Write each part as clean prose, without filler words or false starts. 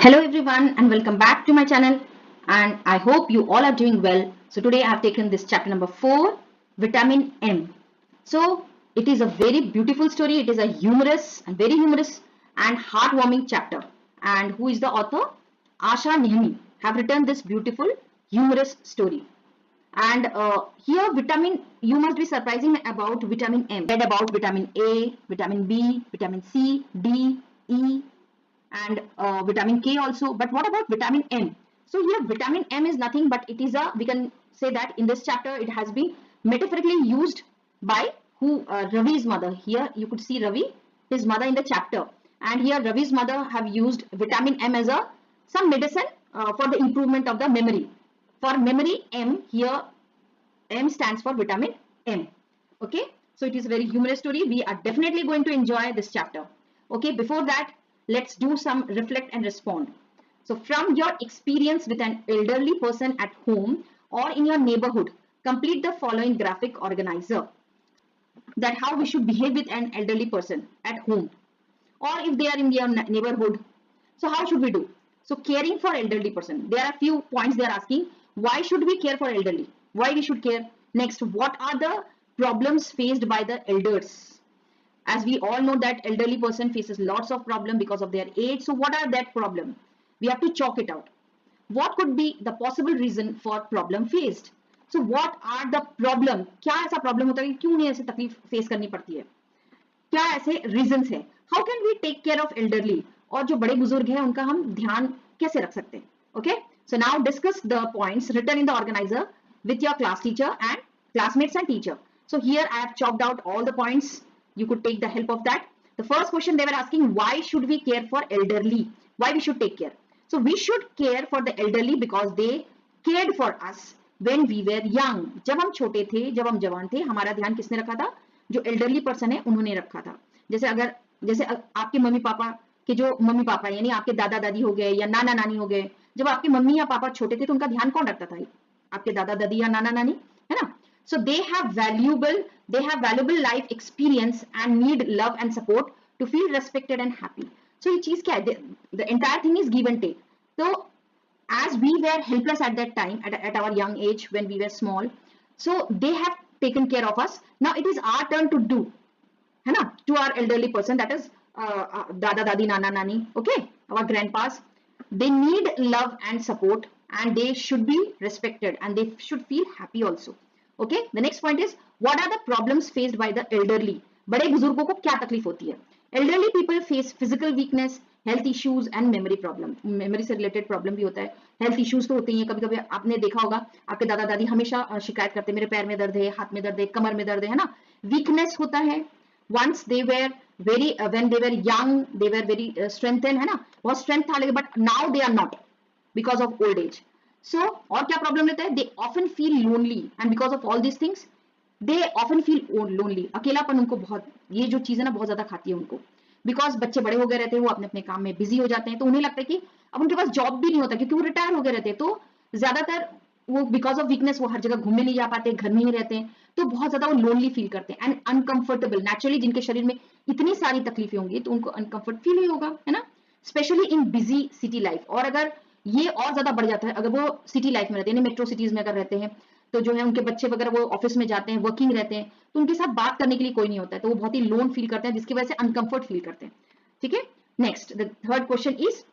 Hello everyone and welcome back to my channel, and I hope you all are doing well. So today I have taken this chapter number 4, Vitamin M. So it is a very beautiful story. It is a very humorous and heartwarming chapter. And who is the author? Asha Nehmi have written this beautiful humorous story. And here you must be surprising about vitamin M. Read about vitamin A, vitamin B, vitamin C, D, E, and vitamin K also. But what about vitamin M? So here vitamin M is nothing but it is we can say that in this chapter it has been metaphorically used by Ravi's mother. Here you could see Ravi, his mother in the chapter, and here Ravi's mother have used vitamin M as some medicine for the improvement of the memory. For memory M, here M stands for vitamin M. Okay, so it is a very humorous story. We are definitely going to enjoy this chapter. Okay, before that, let's do some reflect and respond. So from your experience with an elderly person at home or in your neighborhood, complete the following graphic organizer. That how we should behave with an elderly person at home or if they are in your neighborhood. So how should we do? So caring for elderly person. There are a few points they are asking. Why should we care for elderly? Why we should care? Next, what are the problems faced by the elders? As we all know that elderly person faces lots of problem because of their age. So what are that problem? We have to chalk it out. What could be the possible reason for problem faced? So what are the problem? क्या ऐसा problem होता है कि क्यों नहीं ऐसे तकलीफ face करनी पड़ती है? क्या ऐसे रीजंस है? How can we take care of elderly? और जो बड़े बुजुर्ग हैं उनका हम ध्यान कैसे रख सकते हैं? Okay, so now discuss the points written in the organiser with your class teacher and classmates and teacher. So here I have chalked out all the points. You could take the help of that. The first question they were asking, why should we care for elderly? Why we should take care? So we should care for the elderly because they cared for us when we were young. जब हम छोटे थे, जब हम जवान थे, हमारा ध्यान किसने रखा था? जो elderly person है उन्होंने रखा था. जैसे आपके मम्मी पापा के जो मम्मी पापा यानी आपके दादा दादी हो गए या नाना नानी हो गए, जब आपके मम्मी या पापा छोटे थे तो उनका ध्यान कौन रखता था? आपके दादा दादी या नाना नानी, है ना? So they have valuable life experience and need love and support to feel respected and happy. So ये चीज क्या है? The entire thing is give and take. So as we were helpless at that time, at our young age when we were small, so they have taken care of us. Now it is our turn to do, है ना, to our elderly person, that is dada dadi nana nani, okay, our grandpas. They need love and support and they should be respected and they should feel happy also. Okay, the next point is what are the problems faced by the elderly? बड़े बुजुर्गों को क्या तकलीफ होती है? Elderly people face physical weakness, health issues and memory problem. memory से related problem भी होता है. health issues तो होते ही हैं. कभी कभी आपने देखा होगा आपके दादा दादी हमेशा शिकायत करते हैं, मेरे पैर में दर्द है, हाथ में दर्द है, कमर में दर्द है ना. weakness होता है. once they were very when they were young they were very strengthened, है ना, बहुत strength था, but now they are not because of old age. So और क्या problem रहता है? They often feel lonely and because of all these things they often feel lonely. अकेलापन उनको बहुत, ये जो चीज है ना बहुत ज्यादा खाती है उनको. बिकॉज बच्चे बड़े हो गए रहते हैं, वो अपने अपने काम में बिजी हो जाते हैं, तो उन्हें लगता है कि अब उनके पास जॉब भी नहीं होता क्योंकि वो रिटायर हो गए रहते हैं. तो ज्यादातर वो बिकॉज ऑफ वीकनेस वो हर जगह घूमने नहीं जा पाते, घर में ही रहते हैं, तो बहुत ज्यादा वो लोनली फील करते हैं एंड अनकंफर्टेबल. नेचुरली जिनके शरीर में इतनी सारी तकलीफें होंगी तो उनको अनकंफर्ट फील ही होगा, है ना, specially in busy city life. और अगर ये और ज्यादा बढ़ जाता है अगर वो सिटी लाइफ में रहते हैं, मेट्रो सिटीज में अगर रहते हैं, तो जो है उनके बच्चे वगैरह वो ऑफिस में जाते हैं, वर्किंग रहते हैं, तो उनके साथ बात करने के लिए कोई नहीं होता है, तो वो बहुत ही लोन फील करते हैं जिसकी वजह से अनकंफर्ट फील करते हैं. ठीक है, next the third question is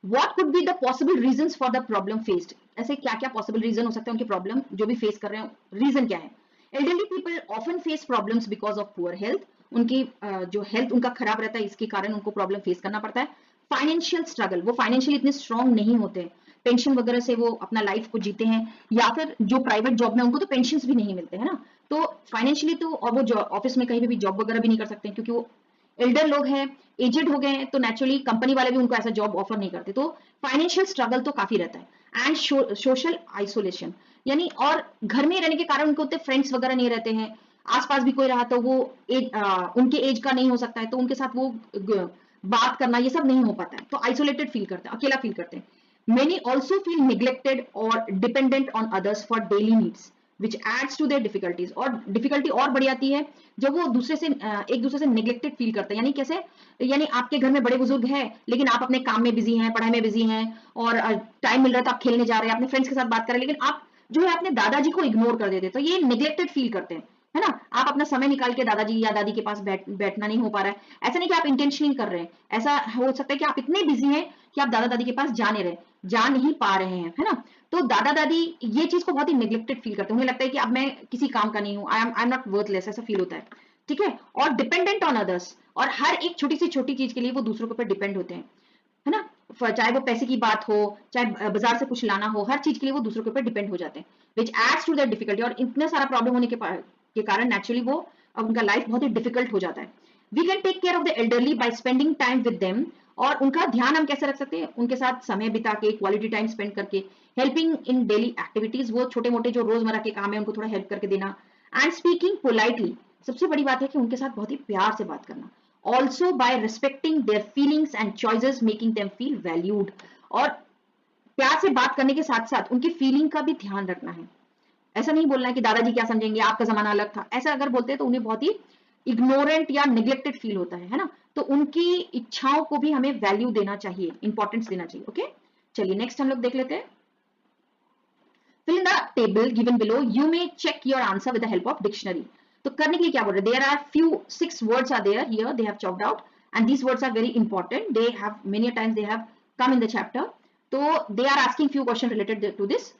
what could be the possible reasons for the problem faced. ऐसे क्या क्या पॉसिबल रीजन हो सकते हैं उनके प्रॉब्लम जो भी फेस कर रहे हैं, रीजन क्या है? Elderly people often face problems because of poor health. उनकी जो हेल्थ उनका खराब रहता है इसके कारण उनको प्रॉब्लम फेस करना पड़ता है. फाइनेंशियल स्ट्रगल, वो फाइनेंशियली इतने स्ट्रॉन्ग नहीं होते हैं, पेंशन वगैरह से वो अपना लाइफ को जीते हैं, या फिर जो प्राइवेट जॉब में उनको तो पेंशन भी नहीं मिलते हैं ना, तो फाइनेंशियली तो, और वो ऑफिस में कहीं भी जॉब वगैरह भी नहीं कर सकते क्योंकि वो एल्डर लोग हैं, एजेड हो गए हैं, तो नेचुरली कंपनी वाले भी उनको ऐसा जॉब ऑफर नहीं करते. तो फाइनेंशियल स्ट्रगल तो काफी रहता है. एंड सोशल आइसोलेशन, यानी और घर में रहने के कारण उनको उतने फ्रेंड्स वगैरह नहीं रहते हैं, आसपास भी कोई रहा तो वो उनके एज का नहीं हो सकता है, तो उनके साथ वो बात करना ये सब नहीं हो पाता है, तो आइसोलेटेड फील करते हैं, अकेला फील करते हैं. Many also feel neglected or dependent on others for daily needs, which adds to their difficulties. और difficulty और बढ़ जाती है जब वो एक दूसरे से नेग्लेक्टेड फील करते हैं. यानी कैसे? यानी आपके घर में बड़े बुजुर्ग हैं लेकिन आप अपने काम में बिजी हैं, पढ़ाई में बिजी हैं और टाइम मिल रहा है तो आप खेलने जा रहे हैं, अपने फ्रेंड्स के साथ बात कर रहे हैं, लेकिन आप जो है अपने दादाजी को इग्नोर कर देते हैं, तो ये नेग्लेक्टेड फील करते हैं, है ना। आप अपना समय निकाल के दादाजी या दादी के पास बैठना नहीं हो पा रहा है। ऐसा नहीं कि आप इंटेंशनली कर रहे हैं, ऐसा हो सकता है कि आप इतने बिजी हैं कि आप दादा दादी के पास जा नहीं पा रहे हैं, है ना। तो दादा दादी ये चीज को बहुत ही नेग्लेक्टेड फील करते हैं, उन्हें लगता है कि अब मैं किसी काम का नहीं हूँ, आई एम नॉट वर्थलेस, ऐसा फील होता है, ठीक है। और डिपेंडेंट ऑन अदर्स, और हर एक छोटी से छोटी चीज के लिए वो दूसरों के ऊपर डिपेंड होते हैं, है ना। चाहे वो पैसे की बात हो, चाहे बाजार से कुछ लाना हो, हर चीज के लिए वो दूसरों के ऊपर डिपेंड हो जाते हैं, विच एड्स टू द डिफिकल्टी। और इतना सारा प्रॉब्लम होने के कारण नेचुरली वो अब उनका लाइफ बहुत ही डिफिकल्ट हो जाता है। We can take care of the elderly by spending time with them, और उनका ध्यान हम कैसे रख सकते हैं, उनके साथ समय बिता के, क्वालिटी टाइम स्पेंड करके, हेल्पिंग इन डेली एक्टिविटीज, वो छोटे मोटे जो रोजमर्रा के काम है उनको थोड़ा हेल्प करके देना, एंड स्पीकिंग पोलाइटली। सबसे बड़ी बात है कि उनके साथ बहुत ही प्यार से बात करना, also by respecting their feelings and choices, making them feel valued. और प्यार से बात करने के साथ साथ उनकी फीलिंग का भी ध्यान रखना है। ऐसा नहीं बोलना है कि दादाजी क्या समझेंगे, आपका जमाना अलग था, ऐसा अगर बोलते हैं तो उन्हें बहुत ही इग्नोरेंट या निग्लेक्टेड फील होता है ना। तो उनकी इच्छाओं को भी हमें वैल्यू देना चाहिए, इंपॉर्टेंस देना चाहिए। ओके, चलिए नेक्स्ट हम लोग देख लेते हैं। Fill in the table given below, you may check your answer with the help of dictionary. तो करने के लिए क्या बोल रहे हैं, there are few 6 words are there here, they have chalked out, and these words are very important, they have many times they have come in the chapter. तो they are asking few question related to this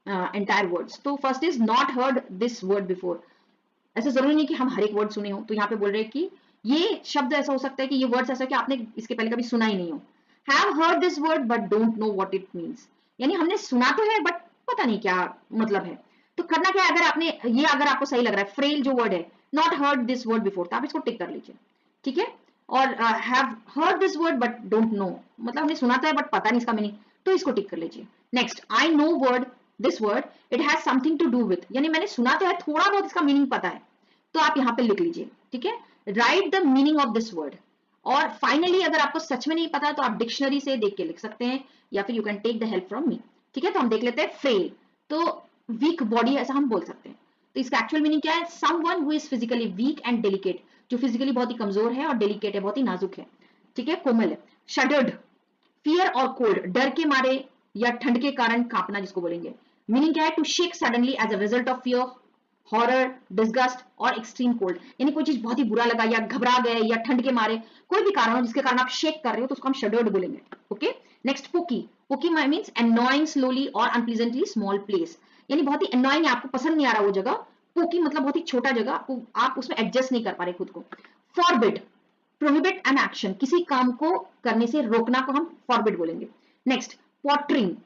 entire words. तो first is not heard this word before. ऐसा जरूरी नहीं कि हम हर एक word सुने हो, तो यहाँ पे बोल रहे हैं कि ये शब्द ऐसा हो सकता है कि ये वर्ड्स ऐसा कि आपने इसके पहले कभी सुना ही नहीं हो। Have heard this word but don't know what it means, यानी हमने सुना तो है बट पता नहीं क्या मतलब है। तो करना क्या है, अगर आपने ये, अगर आपको सही लग रहा है फ्रेल जो वर्ड है, not heard this word before, तो आप इसको टिक कर लीजिए, ठीक है। और have heard this word but don't know, मतलब हमने सुना तो है बट पता नहीं इसका मीनिंग, तो इसको टिक कर लीजिए। Next, I know word this word, it has something to do with, यानी मैंने सुना तो है, थोड़ा बहुत इसका मीनिंग पता है, तो आप यहाँ पे लिख लीजिए, ठीक है। Right the meaning of this word. और फाइनली अगर आपको सच में नहीं पता तो आप डिक्शनरी से देख के लिख सकते हैं, या फिर you can take the help from me, ठीक है। तो हम देख लेते हैं फ्रेल, तो वीक बॉडी ऐसा हम बोल सकते हैं। तो इसका एक्चुअल मीनिंग क्या है, someone who is physically weak and delicate, जो फिजिकली बहुत ही कमजोर है और डेलिकेट है, बहुत ही नाजुक है, ठीक है, कोमल है। शडर्ड, फियर और कोल्ड, डर के मारे या ठंड के कारण कांपना जिसको बोलेंगे। मीनिंग क्या है, to shake suddenly as a result of fear, horror, disgust और एक्सट्रीम कोल्ड, यानी कोई चीज बहुत ही बुरा लगा या घबरा गए या ठंड के मारे, कोई भी कारण हो जिसके कारण आप शेक कर रहे हो, तो उसको हम शडर्ड बोलेंगे। Okay, next पुकी, पुकी means annoying slowly और अनप्लीजेंटली स्मॉल प्लेस, यानी बहुत ही एनॉइंग है, आपको पसंद नहीं आ रहा वो जगह। पुकी मतलब बहुत ही छोटा जगह, आपको आप उसमें एडजस्ट नहीं कर पा रहे खुद को। फॉरबिड, प्रोहिबिट एन एक्शन, किसी काम को करने से रोकना को हम फॉरबिड बोलेंगे। Next, pottering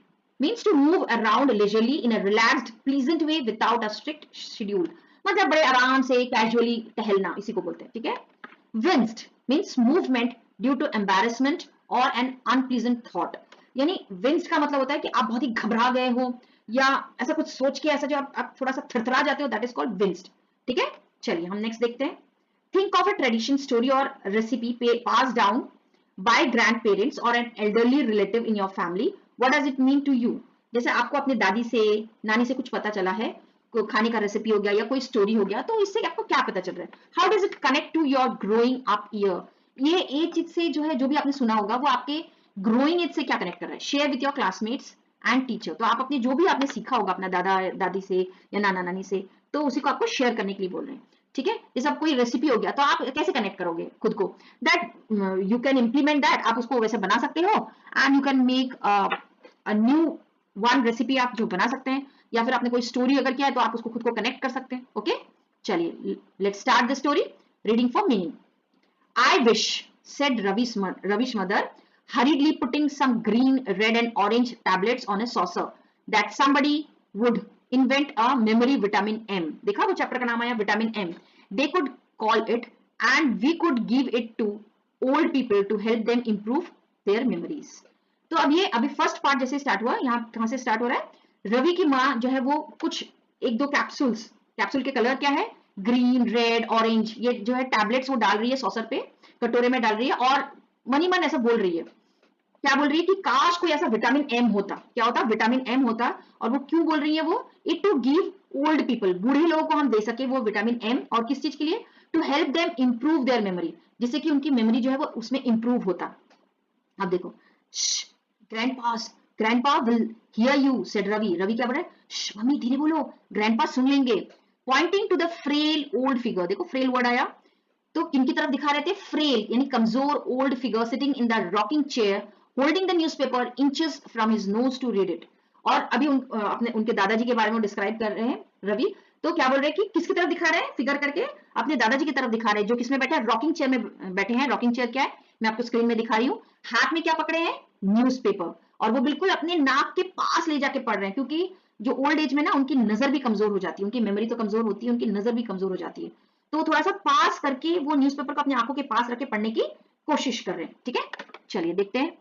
means to move around leisurely in a relaxed pleasant way without a strict schedule, मतलब बड़े आराम से कैजुअली टहलना, इसी को बोलते हैं, ठीक है। winced means movement due to embarrassment or an unpleasant thought, यानी winced का मतलब होता है कि आप बहुत ही घबरा गए हो या ऐसा कुछ सोच के, ऐसा जो आप थोड़ा सा थरथरा जाते हो, दैट इज कॉल्ड winced, ठीक है। चलिए हम नेक्स्ट देखते हैं। think of a tradition, story or recipe passed down by grandparents or an elderly relative in your family, what does it mean to you। जैसे आपको अपने दादी से, नानी से कुछ पता चला है, कोई खाने का रेसिपी हो गया या कोई स्टोरी हो गया, तो इससे आपको क्या पता चल रहा है, how does it connect to your growing up year. ये एक चीज से जो है, जो भी आपने सुना होगा वो आपके ग्रोइंग एज से क्या कनेक्ट कर रहा है। Share with your classmates and teacher, तो आप अपने जो भी आपने सीखा होगा अपना दादा दादी से या नाना नानी से, तो उसी को आपको शेयर करने के लिए बोल रहे हैं, ठीक है। जैसे आप कोई रेसिपी हो गया, तो आप कैसे कनेक्ट करोगे खुद को, that you can implement that, आप उसको वैसे बना सकते हो, and you can make a new one recipe आप जो बना सकते हैं, या फिर आपने कोई स्टोरी अगर किया है तो आप उसको खुद को कनेक्ट कर सकते हैं। ओके, चलिए let's start the story, reading for meaning. I wish, said Ravi's mother, hurriedly putting some green, red and orange tablets on a saucer, that somebody would invent a memory vitamin M. देखा वो chapter का नाम आया vitamin M. They could call it and we could give it to old people to help them improve their memories. तो अब ये अभी first part जैसे स्टार्ट हुआ, यहाँ कहाँ से स्टार्ट हो रहा है, रवि की माँ जो है वो कुछ एक दो कैप्सूल्स, कैप्सूल के कलर क्या है, ग्रीन, रेड, ऑरेंज, ये जो है टैबलेट्स वो डाल रही है सॉसर पे, कटोरे में डाल रही है, और मनी मन ऐसा बोल रही है, क्या बोल रही है कि काश कोई ऐसा विटामिन एम होता, क्या होता, विटामिन एम होता। और वो क्यों बोल रही है, वो it to give old people, बूढ़े लोगों को हम दे सके वो विटामिन एम, और किस चीज के लिए, to help them improve their memory, जिससे कि उनकी मेमोरी जो है वो उसमें इंप्रूव होता। अब देखो, grandpa will hear you said Ravi. Ravi क्या बोल रहा है, मम्मी धीरे बोलो, ग्रैंडपा सुन लेंगे। Pointing to the frail old figure, देखो फ्रेल वर्ड आया, तो किनकी तरफ दिखा रहे थे, फ्रेल यानी कमजोर old figure sitting in the rocking chair holding the newspaper inches from his nose to read it. और अभी अपने उनके दादाजी के बारे में डिस्क्राइब कर रहे हैं रवि, तो क्या बोल रहे हैं कि किसकी तरफ दिखा रहे हैं, फिगर करके अपने दादाजी की तरफ दिखा रहे हैं, जो किसमें बैठा है, रॉकिंग चेयर में बैठे हैं। रॉकिंग चेयर क्या है, मैं आपको स्क्रीन में दिखा रही हूँ। हाथ में क्या पकड़े हैं, न्यूज़पेपर, और वो बिल्कुल अपने नाक के पास ले जाके पढ़ रहे हैं, क्योंकि जो ओल्ड एज में ना उनकी नजर भी कमजोर हो जाती है, उनकी मेमोरी तो कमजोर होती है, उनकी नजर भी कमजोर हो जाती है, तो थोड़ा सा पास करके वो न्यूज़पेपर को अपनी आंखों के पास रख के पढ़ने की कोशिश कर रहे हैं। ठीक है, चलिए देखते हैं।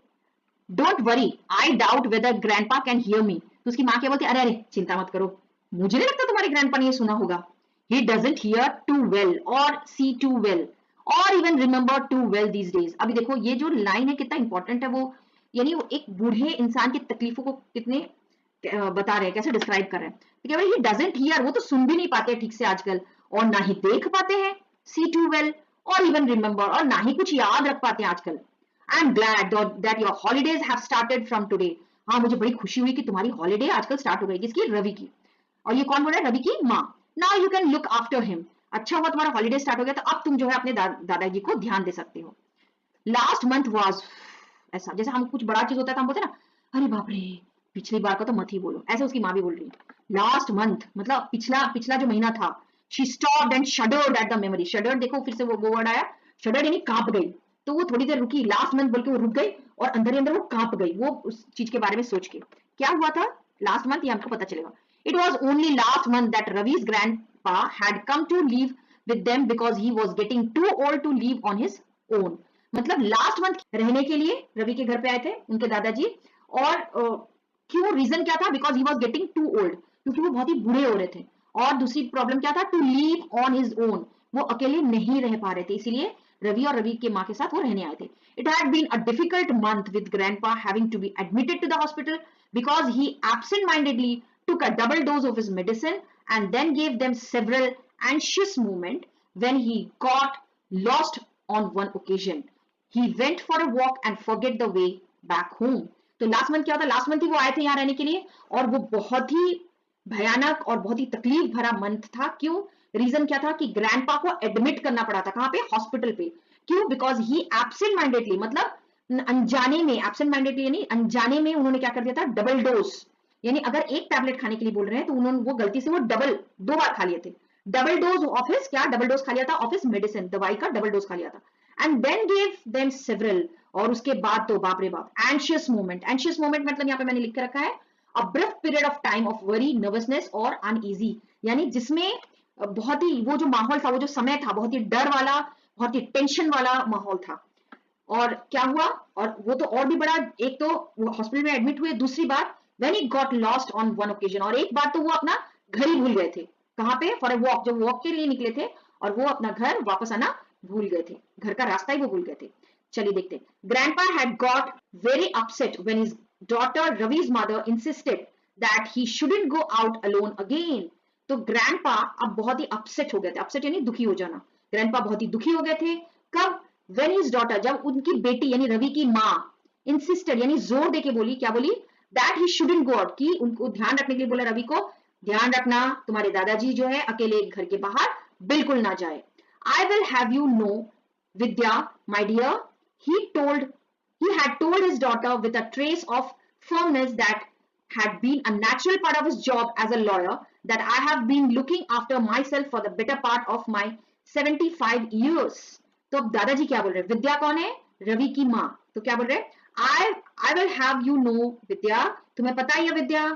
Don't worry, I doubt weather grandpa can hear me. तो उसकी माँ क्या बोलती है, अरे अरे चिंता मत करो, मुझे नहीं लगता तुम्हारे ग्रैंडपा ने ये सुना होगा। He doesn't hear too well और सी टू वेल और even remember too well these days. अभी देखो ये जो लाइन है कितना इंपॉर्टेंट है, वो यानी वो एक बूढ़े इंसान की तकलीफों को कितने बता रहे हैं, कैसे डिस्क्राइब कर रहे हैं। तो क्या ही डजंट हियर, वो तो सुन भी नहीं पाते ठीक से आजकल, और ना ही देख पाते हैं, सी टू वेल और इवन रिमेंबर, और ना ही कुछ याद रख पाते हैं आजकल। I am glad that your holidays have started from today. हाँ, मुझे बड़ी खुशी हुई कि तुम्हारी हॉलीडे आजकल स्टार्ट हो गई। किसकी, रवि की। और ये कौन बोल रहा है, रवि की माँ। Now you can look after him. अच्छा हुआ तुम्हारा हॉलीडे स्टार्ट हो गया, तो अब तुम जो है अपने दादाजी को ध्यान दे सकते हो। लास्ट मंथ वाज, ऐसा जैसे हम कुछ बड़ा चीज होता है तो हम बोलते हैं ना, अरे बाप रे पिछली बार का तो मत ही बोलो, ऐसे उसकी माँ भी बोल रही है। लास्ट मंथ मतलब पिछला पिछला जो महीना था। She stopped and shuddered at the memory. Shuddered देखो फिर से वो वर्ड आया, शडर्ड यानी कांप गई। तो वो थोड़ी देर रुकी, लास्ट मंथ बोल के वो रुक गई, और अंदर ही अंदर वो कांप गई, वो उस चीज के बारे में सोच के। क्या हुआ था लास्ट मंथ, ये हमको पता चलेगा। It was only last month that Ravi's grandpa had come to live with them because he was getting too old to live on his own. मतलब लास्ट मंथ रहने के लिए रवि के घर पे आए थे उनके दादाजी। और क्यों, रीजन क्या था, because he was getting too old, क्योंकि वो बहुत ही बूढ़े हो रहे थे। और दूसरी प्रॉब्लम क्या था, to live on his own, वो अकेले नहीं रह पा रहे थे, इसीलिए रवि और रवि के माँ के साथ वो रहने आए थे। It had been a difficult month with grandpa having to be admitted to the hospital because he absent mindedly took a double dose of his medicine and then gave them several anxious moments when he got lost on one occasion. He went for a walk and forget the way back home. तो last month क्या होता, last month ही वो आए थे यहाँ रहने के लिए, और वो बहुत ही भयानक और बहुत ही तकलीफ भरा मंथ था। क्यों, रीजन क्या था कि ग्रैंडपा को एडमिट करना पड़ा था, कहाँ पे, हॉस्पिटल पे। क्यों, बिकॉज ही एब्सेंट माइंडेडली, मतलब अनजाने में, एब्सेंट माइंडेडली यानी अनजाने में उन्होंने क्या कर दिया था, डबल डोज, यानी अगर एक टैबलेट खाने के लिए बोल रहे हैं तो उन्होंने वो गलती से वो डबल, दो बार खा लिए थे। डबल डोज ऑफ हिज, क्या डबल डोज खा लिया था, ऑफ हिज मेडिसिन, दवाई का डबल डोज खा लिया था। And then gave them several, और उसके बाद तो बाप रे बाप, एंशियस मोमेंट। एंशियस मोमेंट मतलब यहाँ पे मैंने लिख के रखा है, a brief period of time of worry, nervousness और अनईजी, यानी जिसमें बहुत ही वो जो माहौल था, वो जो समय था, बहुत ही डर वाला, बहुत ही टेंशन वाला माहौल था। और क्या हुआ, और वो तो और भी बड़ा, एक तो वो हॉस्पिटल में एडमिट हुए, दूसरी बात when he got lost on one occasion, और एक बार तो वो अपना घर ही भूल गए थे। कहाँ पे, फॉर ए वॉक, जब वॉक के लिए निकले थे, और वो अपना घर वापस आना भूल गए थे, घर का रास्ता ही वो भूल गए थे। चलिए देखते हैं। Grandpa had got very upset when his daughter Ravi's mother insisted that he shouldn't go out alone again. तो ग्रैंडपा अब बहुत ही अपसेट हो गए थे, अपसेट यानी दुखी हो जाना। ग्रैंडपा बहुत ही दुखी हो गए थे, कब, व्हेन हिज डॉटर, जब उनकी बेटी यानी रवि की माँ इंसिस्टेड यानी जोर देके बोली, क्या बोली, that he shouldn't go out, की उनको ध्यान रखने के लिए बोला रवि को, ध्यान रखना तुम्हारे दादाजी जो है अकेले घर के बाहर बिल्कुल ना जाए। I will have you know Vidya my dear, he had told his daughter with a trace of firmness that had been a natural part of his job as a lawyer, that I have been looking after myself for the better part of my 75 years. तो अब दादाजी क्या बोल रहे हैं, विद्या कौन है, रवि की माँ, तो क्या बोल रहे हैं, I will have you know विद्या, तुम्हें पता ही है विद्या।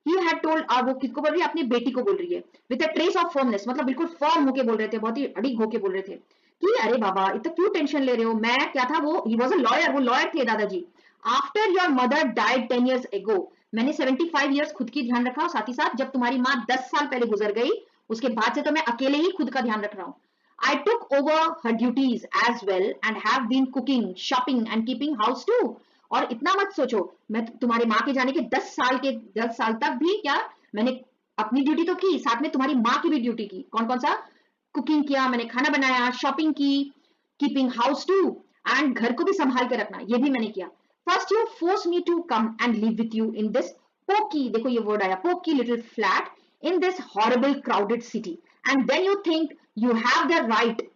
He had told, वो किसको बोल रही है, अपनी बेटी को बोल रही है। With a trace of firmness, मतलब बिल्कुल फर्म होके बोल रहे थे, बहुत ही अड़िग होके बोल रहे थे कि अरे बाबा इतना क्यों टेंशन ले रहे हो, मैं क्या था, वो he was a lawyer, वो लॉयर थे दादाजी। After your mother died 10 years ago, मैंने 75 years खुद की ध्यान रखा, और साथ ही साथ जब तुम्हारी माँ 10 साल पहले गुजर गई, उसके बाद से तो मैं अकेले ही खुद का ध्यान रख रहा हूँ। I took over her duties as well and have been cooking, shopping and keeping house too. और इतना मत सोचो, मैं तुम्हारी माँ के जाने के 10 साल तक भी क्या, मैंने अपनी ड्यूटी तो की, साथ में तुम्हारी माँ की भी ड्यूटी की। कौन कौन सा, कुकिंग किया मैंने, खाना बनाया, शॉपिंग की, कीपिंग हाउस टू, एंड घर को भी संभाल के रखना, ये भी मैंने किया. First you force me to come and live with you in this poky, देखो ये वर्ड आया, poky little flat in this horrible crowded city, and then you think you have the right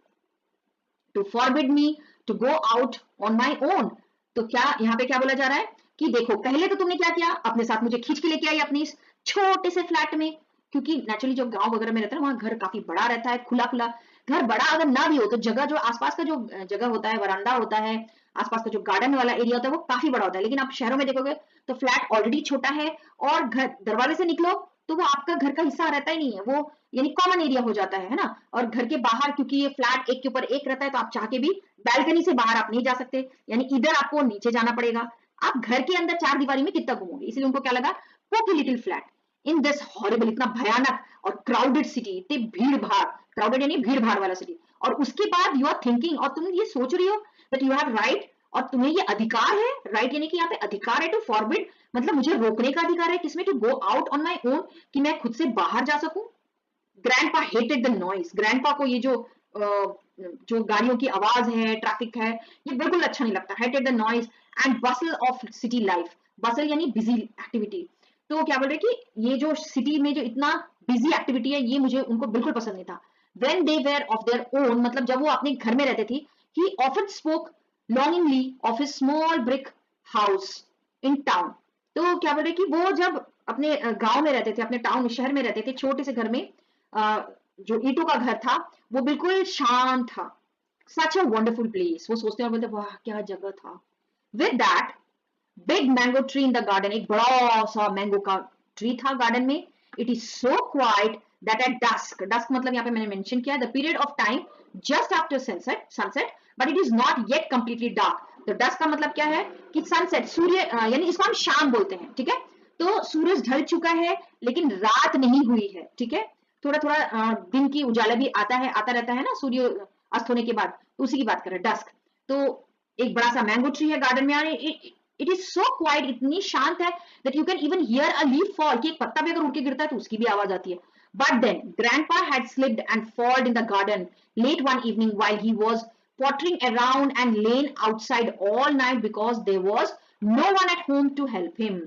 to forbid me to go out on my own. तो क्या यहाँ पे क्या बोला जा रहा है कि देखो पहले तो तुमने क्या किया, अपने साथ मुझे खींच के लेके आई अपनी इस छोटे से फ्लैट में, क्योंकि नेचुरली जो गांव वगैरह में रहता है वहां घर काफी बड़ा रहता है, खुला खुला. घर बड़ा अगर ना भी हो तो जगह जो आसपास का जो जगह होता है, वरांडा होता है, आसपास का जो गार्डन वाला एरिया होता है वो काफी बड़ा होता है. लेकिन आप शहरों में देखोगे तो फ्लैट ऑलरेडी छोटा है, और घर दरवाजे से निकलो तो वो आपका घर का हिस्सा रहता ही नहीं है, वो यानी कॉमन एरिया हो जाता है ना. और घर के बाहर क्योंकि ये फ्लैट एक के ऊपर एक रहता है तो आप चाह के भी बैल्कनी से बाहर आप नहीं जा सकते, यानी इधर आपको नीचे जाना पड़ेगा. आप घर के अंदर चार दीवारी में कितना घूमोगे, इसलिए उनको क्या लगा, poke little flat in this horrible, इतना भयानक और क्राउडेड सिटी, इतनी भीड़ भाड़, क्राउडेड यानी भीड़ भाड़ वाला सिटी. और उसके बाद यू आर थिंकिंग, और तुम ये सोच रही हो दैट यू हैव राइट, और तुम्हें ये अधिकार है, राइट यानी कि यहाँ पे अधिकार है टू फॉरबिड, मतलब मुझे रोकने का अधिकार है किसमें, to go out on my own, कि मैं खुद से बाहर जा सकूं. Grandpa hated the noise, grandpa को ये जो गाड़ियों की आवाज है, ट्रैफिक है, ये बिल्कुल अच्छा नहीं लगता. Hated the noise and bustle of city life, bustle यानी बिजी एक्टिविटी. तो क्या बोल रहे कि ये जो सिटी में जो इतना बिजी एक्टिविटी है ये मुझे उनको बिल्कुल पसंद नहीं था. When they were off their own, मतलब जब वो अपने घर में रहते थे, he often spoke longingly of his small brick house in town. तो क्या बोल रहे कि वो जब अपने गांव में रहते थे, अपने टाउन शहर में रहते थे, छोटे से घर में, जो ईंटों का घर था वो बिल्कुल शांत था. सच अ वंडरफुल प्लेस, वो सोचते और बोलते वाह क्या जगह था. With that big mango tree in the garden, एक बड़ा सा मैंगो का ट्री था गार्डन में. It is so quiet that at dusk, dusk मतलब यहाँ पे मैंने मेंशन किया the period of time just after sunset, but it is not yet completely dark. तो डस्क का मतलब क्या है कि सनसेट, सूर्य, यानी इसको हम शाम बोलते हैं, ठीक है. तो सूरज ढल चुका है लेकिन रात नहीं हुई है, ठीक है. थोड़ा थोड़ा दिन की उजाला भी आता रहता है ना सूर्य अस्त होने के बाद, तो उसी की बात कर रहे हैं, डस्क. तो एक बड़ा सा मैंगो ट्री है गार्डन में, इट इज सो क्वाइट, इतनी शांत है that you can even here a leaf fall, कि एक पत्ता भी अगर उड़ के गिरता है तो उसकी भी आवाज आती है. But then grandpa had slipped and fallen in the garden late one evening while he was pottering around and laying outside all night because there was no one at home to help him.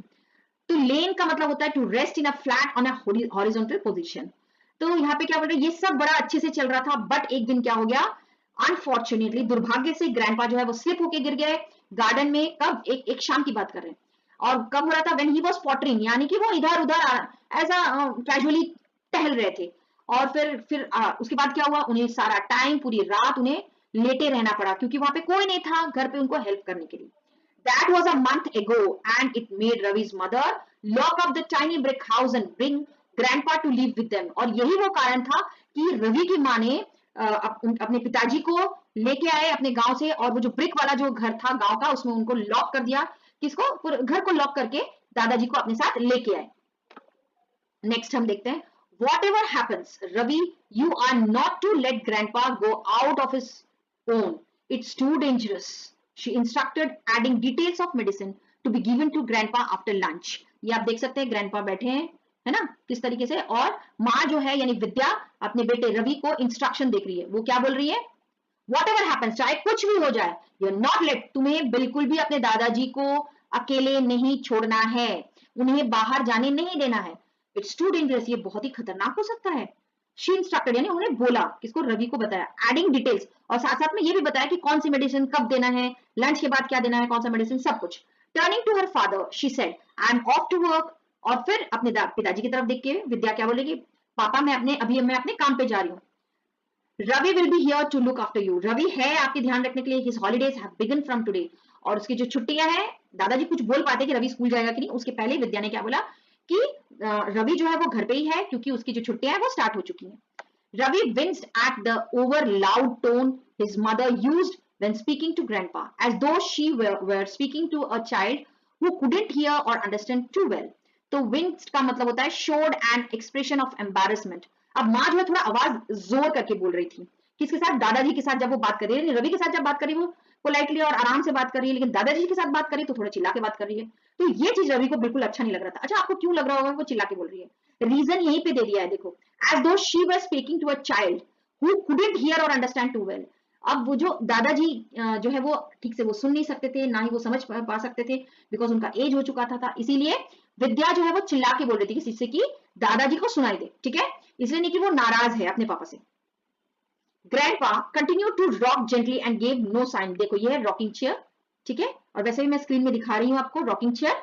तो लेन का मतलब होता है to rest in a flat on a horizontal position. तो यहाँ पे क्या बोल रहे हैं, ये सब बड़ा अच्छे से चल रहा था, बट एक दिन क्या हो गया, अनफॉर्चुनेटली, दुर्भाग्य से ग्रैंडपा जो है वो स्लिप होके गिर गए गार्डन में. कब, एक शाम की बात कर रहे हैं. और कब हो रहा था, व्हेन ही वाज पॉटरिंग, यानी कि वो इधर उधर ऐसा कैजुअली टहल रहे थे. और फिर उसके बाद क्या हुआ, उन्हें सारा टाइम, पूरी रात उन्हें लेटे रहना पड़ा, क्योंकि वहां पे कोई नहीं था घर पे उनको हेल्प करने के लिए. That was a month ago, and it made Ravi's mother lock up the tiny brick house and bring grandpa to live with them. और यही वो कारण था कि रवि की माँ ने अपने पिताजी को लेके आए अपने गांव से, और वो जो ब्रिक वाला जो घर था गांव का, उसमें उनको लॉक कर दिया, किसको, घर को लॉक करके दादाजी को अपने साथ लेके आए. नेक्स्ट हम देखते हैं, whatever happens, Ravi, you are not to let grandpa go out of his own. It's too dangerous. She instructed adding details of medicine to be given to grandpa after lunch. ये आप देख सकते हैं grandpa बैठे हैं, है ना, किस तरीके से, और माँ जो है यानी विद्या अपने बेटे रवि को इंस्ट्रक्शन देख रही है. वो क्या बोल रही है, whatever happens, चाहे कुछ भी हो जाए, you're not let, तुम्हें बिल्कुल भी अपने दादाजी को अकेले नहीं छोड़ना है, उन्हें बाहर जाने नहीं देना है. इट्स टू डेंजरस, ये बहुत ही खतरनाक हो सकता है. शी इंस्ट्रक्टेड, यानी उन्हें बोला, किसको, रवि को बताया. एडिंग डिटेल्स, और साथ साथ में ये भी बताया कि कौन सी मेडिसिन कब देना है, लंच के बाद क्या देना है, कौन सा मेडिसिन, सब कुछ. Turning to her father she said, I am off to work. और फिर अपने पिताजी की तरफ देख के विद्या क्या बोलेगी, पापा मैं अपने काम पे जा रही हूँ. Ravi will be here to look after you, Ravi है आपके ध्यान रखने के लिए. His holidays have begun from today, और उसकी जो छुट्टियां हैं, दादाजी कुछ बोल पाते कि रवि स्कूल जाएगा कि नहीं, उसके पहले विद्या ने क्या बोला कि रवि जो है वो घर पे ही है, क्योंकि उसकी जो छुट्टियां हैं वो स्टार्ट हो चुकी हैं. Ravi winced at the over loud tone his mother used when speaking to grandpa, as though she were speaking to a child who couldn't hear or understand too well. तो winced का मतलब होता है showed an expression of embarrassment. अब माँ जो है थोड़ा आवाज जोर करके बोल रही थी, किसके साथ, दादाजी के साथ. जब वो बात कर रही है, रवि के साथ जब बात कर रही है वो पोलाइटली और आराम से बात कर रही है, लेकिन दादाजी के साथ बात कर रही है तो थोड़ा चिल्ला के बात कर रही है. तो ये चीज रवि को बिल्कुल अच्छा नहीं लग रहा था. अच्छा, आपको क्यों लग रहा होगा वो चिल्ला के बोल रही है, रीजन यहीं पे दे दिया है, देखो, as though she was speaking to a child who couldn't hear or understand too well. अब वो जो दादाजी जो है वो ठीक से वो सुन नहीं सकते थे, ना ही वो समझ पा सकते थे, बिकॉज उनका एज हो चुका था, इसीलिए विद्या जो है वो चिल्ला के बोल रही थी जिससे कि दादाजी को सुनाई दे, ठीक है, इसलिए नहीं कि वो नाराज है अपने पापा से। Grandpa continued to rock gently and gave no sign। देखो ये है रॉकिंग चेयर, ठीक है, और वैसे भी मैं स्क्रीन में दिखा रही हूँ आपको रॉकिंग चेयर।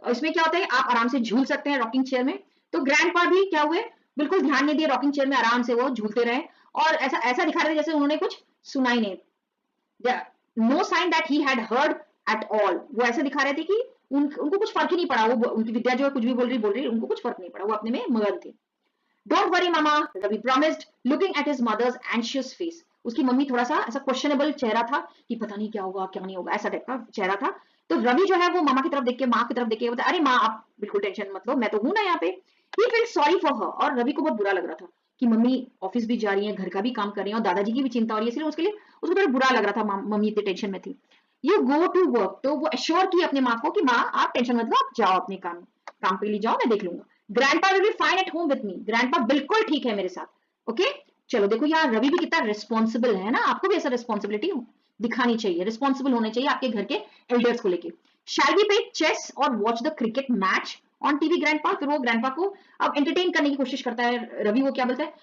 और इसमें क्या होता है, आप आराम से झूल सकते हैं रॉकिंग चेयर में। तो ग्रैंडपा भी क्या हुए, बिल्कुल ध्यान नहीं दिए, रॉकिंग चेयर में आराम से वो झूलते रहे, और ऐसा ऐसा दिखा रहे थे जैसे उन्होंने कुछ सुना ही नहीं। No sign that he had heard at all. वो ऐसे दिखा रहे थे कि उनको कुछ फर्क ही नहीं पड़ा, वो उनकी विद्या जो है कुछ भी बोल रही, उनको कुछ फर्क नहीं पड़ा, वो अपने में मगन थे। Don't worry mama, Ravi promised, looking at his mother's anxious face. उसकी मम्मी थोड़ा सा ऐसा क्वेश्चनेबल चेहरा था कि पता नहीं क्या होगा क्या नहीं होगा, ऐसा टाइप का चेहरा था। तो रवि जो है वो मामा की तरफ देख के, माँ की तरफ देख के बोलता, अरे माँ आप बिल्कुल टेंशन मत लो, मैं तो हूं ना यहाँ पे। ही फील्ड सॉरी फॉर हर। और रवि को बहुत बुरा लग रहा था कि मम्मी ऑफिस भी जा रही है, घर का भी काम कर रही है, और दादाजी की भी चिंता हो रही है, इसलिए उसके लिए उसको थोड़ा बुरा लग रहा था, मम्मी इतनी टेंशन में थी। You go to work. तो वो एश्योर की अपने माँ को कि माँ आप टेंशन मत लो, आप जाओ अपने काम काम पे लिए जाओ, मैं देख लूंगा। Grandpa will be fine at home with me. Grandpa बिल्कुल ठीक है मेरे साथ, ओके। चलो देखो यहाँ रवि भी कितना रिस्पॉन्सिबल है ना, आपको भी ऐसा रिस्पॉन्सिबिलिटी दिखानी चाहिए, रिस्पॉन्सिबल होने चाहिए आपके घर के एल्डर्स को लेके। शैल वी प्ले चेस और watch the cricket match on TV grandpa. फिर वो ग्रैंडपा को अब एंटरटेन करने की कोशिश करता है रवि। वो क्या बोलता है,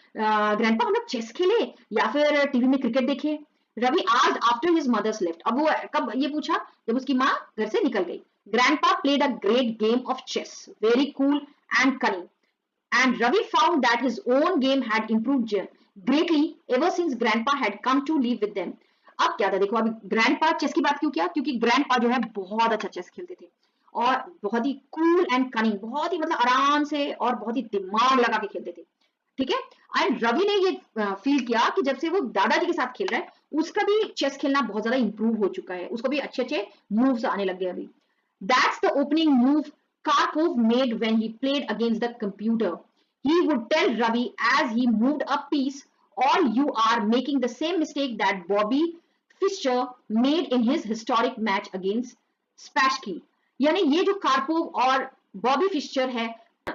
ग्रैंडपा हम लोग चेस खेले या फिर टीवी में क्रिकेट देखे। रवि आज आफ्टर हिज मदर्स लेफ्ट। अब वो कब ये पूछा, जब उसकी माँ घर से निकल गई। Grandpa played a great game of chess, very cool and cunning. And Ravi found that his own game had improved greatly ever since Grandpa had come to live with them. अब क्या था देखो, अभी ग्रैंडपा चेस की बात क्यों किया, क्योंकि ग्रैंडपा जो है बहुत अच्छा चेस खेलते थे, और बहुत ही कूल एंड कनिंग, बहुत ही मतलब आराम से और बहुत ही दिमाग लगा के खेलते थे, ठीक है। एंड रवि ने ये फील किया कि जब से वो दादाजी के साथ खेल रहा है, उसका भी चेस खेलना बहुत ज्यादा इंप्रूव हो चुका है, उसको भी अच्छे अच्छे मूव्स आने लग गए अभी। That's the opening move Karpov made when he played against the computer. He would tell Ravi as he moved a piece, or you are making the same mistake that Bobby Fischer made in his historic match against Spassky. यानी ये जो Karpov और Bobby Fischer है,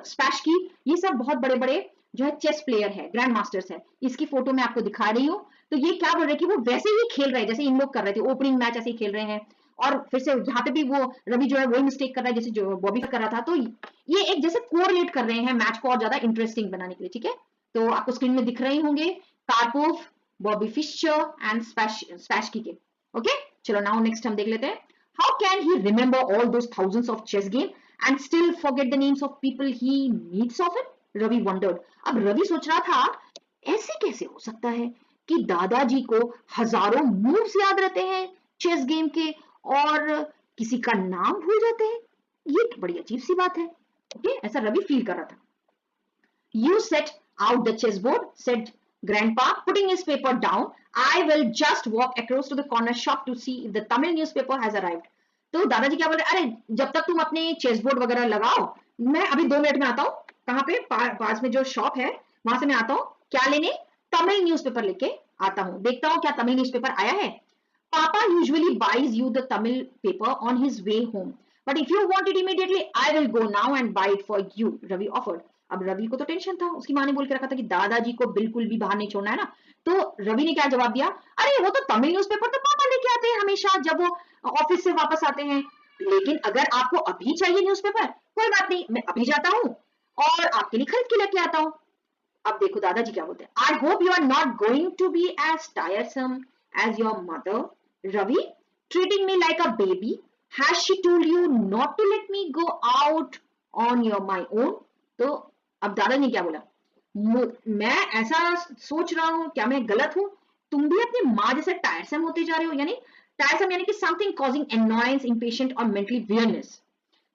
स्पैशकी, ये सब बहुत बड़े बड़े जो है चेस प्लेयर है, ग्रैंड मास्टर्स है। इसकी फोटो मैं आपको दिखा रही हूँ। तो ये क्या बोल रहे हैं कि वो वैसे ही खेल रहे हैं जैसे इन लोग कर रहे थे, ओपनिंग मैच ऐसे ही खेल रहे हैं। और फिर से यहाँ पे भी वो रवि जो है वही मिस्टेक कर रहा है जैसे जो बॉबी कर रहा था। तो ये एक जैसे कोरिलेट कर रहे हैं मैच को और ज्यादा इंटरेस्टिंग बनाने के लिए, ठीक है। तो आपको स्क्रीन में दिख रहे होंगे Karpov, Bobby Fischer and Spassky के, ओके। चलो नाउ नेक्स्ट हम देख लेते हैं। How can he remember all those thousands of chess game and still forget the names of people he meets often? Ravi wondered. अब रवि सोच रहा था ऐसे कैसे हो सकता है कि दादाजी को हजारों मूव्स याद रहते हैं चेस गेम के, और किसी का नाम भूल जाते हैं। ये बड़ी अजीब सी बात है, ओके, ऐसा रवि फील कर रहा था। You set out the chessboard, said Grandpa, putting his paper down. I will just walk across to the corner shop to see if the Tamil newspaper has arrived. तो दादाजी क्या बोल रहे, अरे जब तक तुम अपने चेस बोर्ड वगैरह लगाओ, मैं अभी 2 मिनट में आता हूँ। कहाँ पे, पास में जो शॉप है वहां से मैं आता हूँ, क्या लेने, तमिल न्यूज़पेपर लेके आता हूँ, देखता हूँ क्या तमिल न्यूज़पेपर आया है। Papa usually buys you the Tamil paper on his way home. But if you want it immediately, I will go now and buy it for you, Ravi offered. अब रवि को तो टेंशन था, उसकी माँ ने बोल के रखा था कि दादाजी को बिल्कुल भी बाहर नहीं छोड़ना है ना। तो रवि ने क्या जवाब दिया, अरे वो तो तमिल न्यूज़पेपर तो पापा लेके आते हैं हमेशा जब वो ऑफिस से वापस आते हैं, लेकिन अगर आपको अभी चाहिए न्यूज़पेपर, कोई बात नहीं, मैं अभी जाता हूँ और आपके लिए खरीद के लेके आता हूँ। अब देखो दादाजी क्या बोलते हैं, I hope you are not going to be as tiresome as your mother Ravi, treating me like a baby. Has she told you not to let me go out on my own? तो अब दादा ने क्या बोला, मैं ऐसा सोच रहा हूँ, क्या मैं गलत हूँ? तुम भी अपनी माँ जैसे टायरसम होते जा रहे हो, यानी टायरसम यानी कि समथिंग कॉजिंग एनॉयंस, इम्पेशेंट और मेंटली वियरनेस।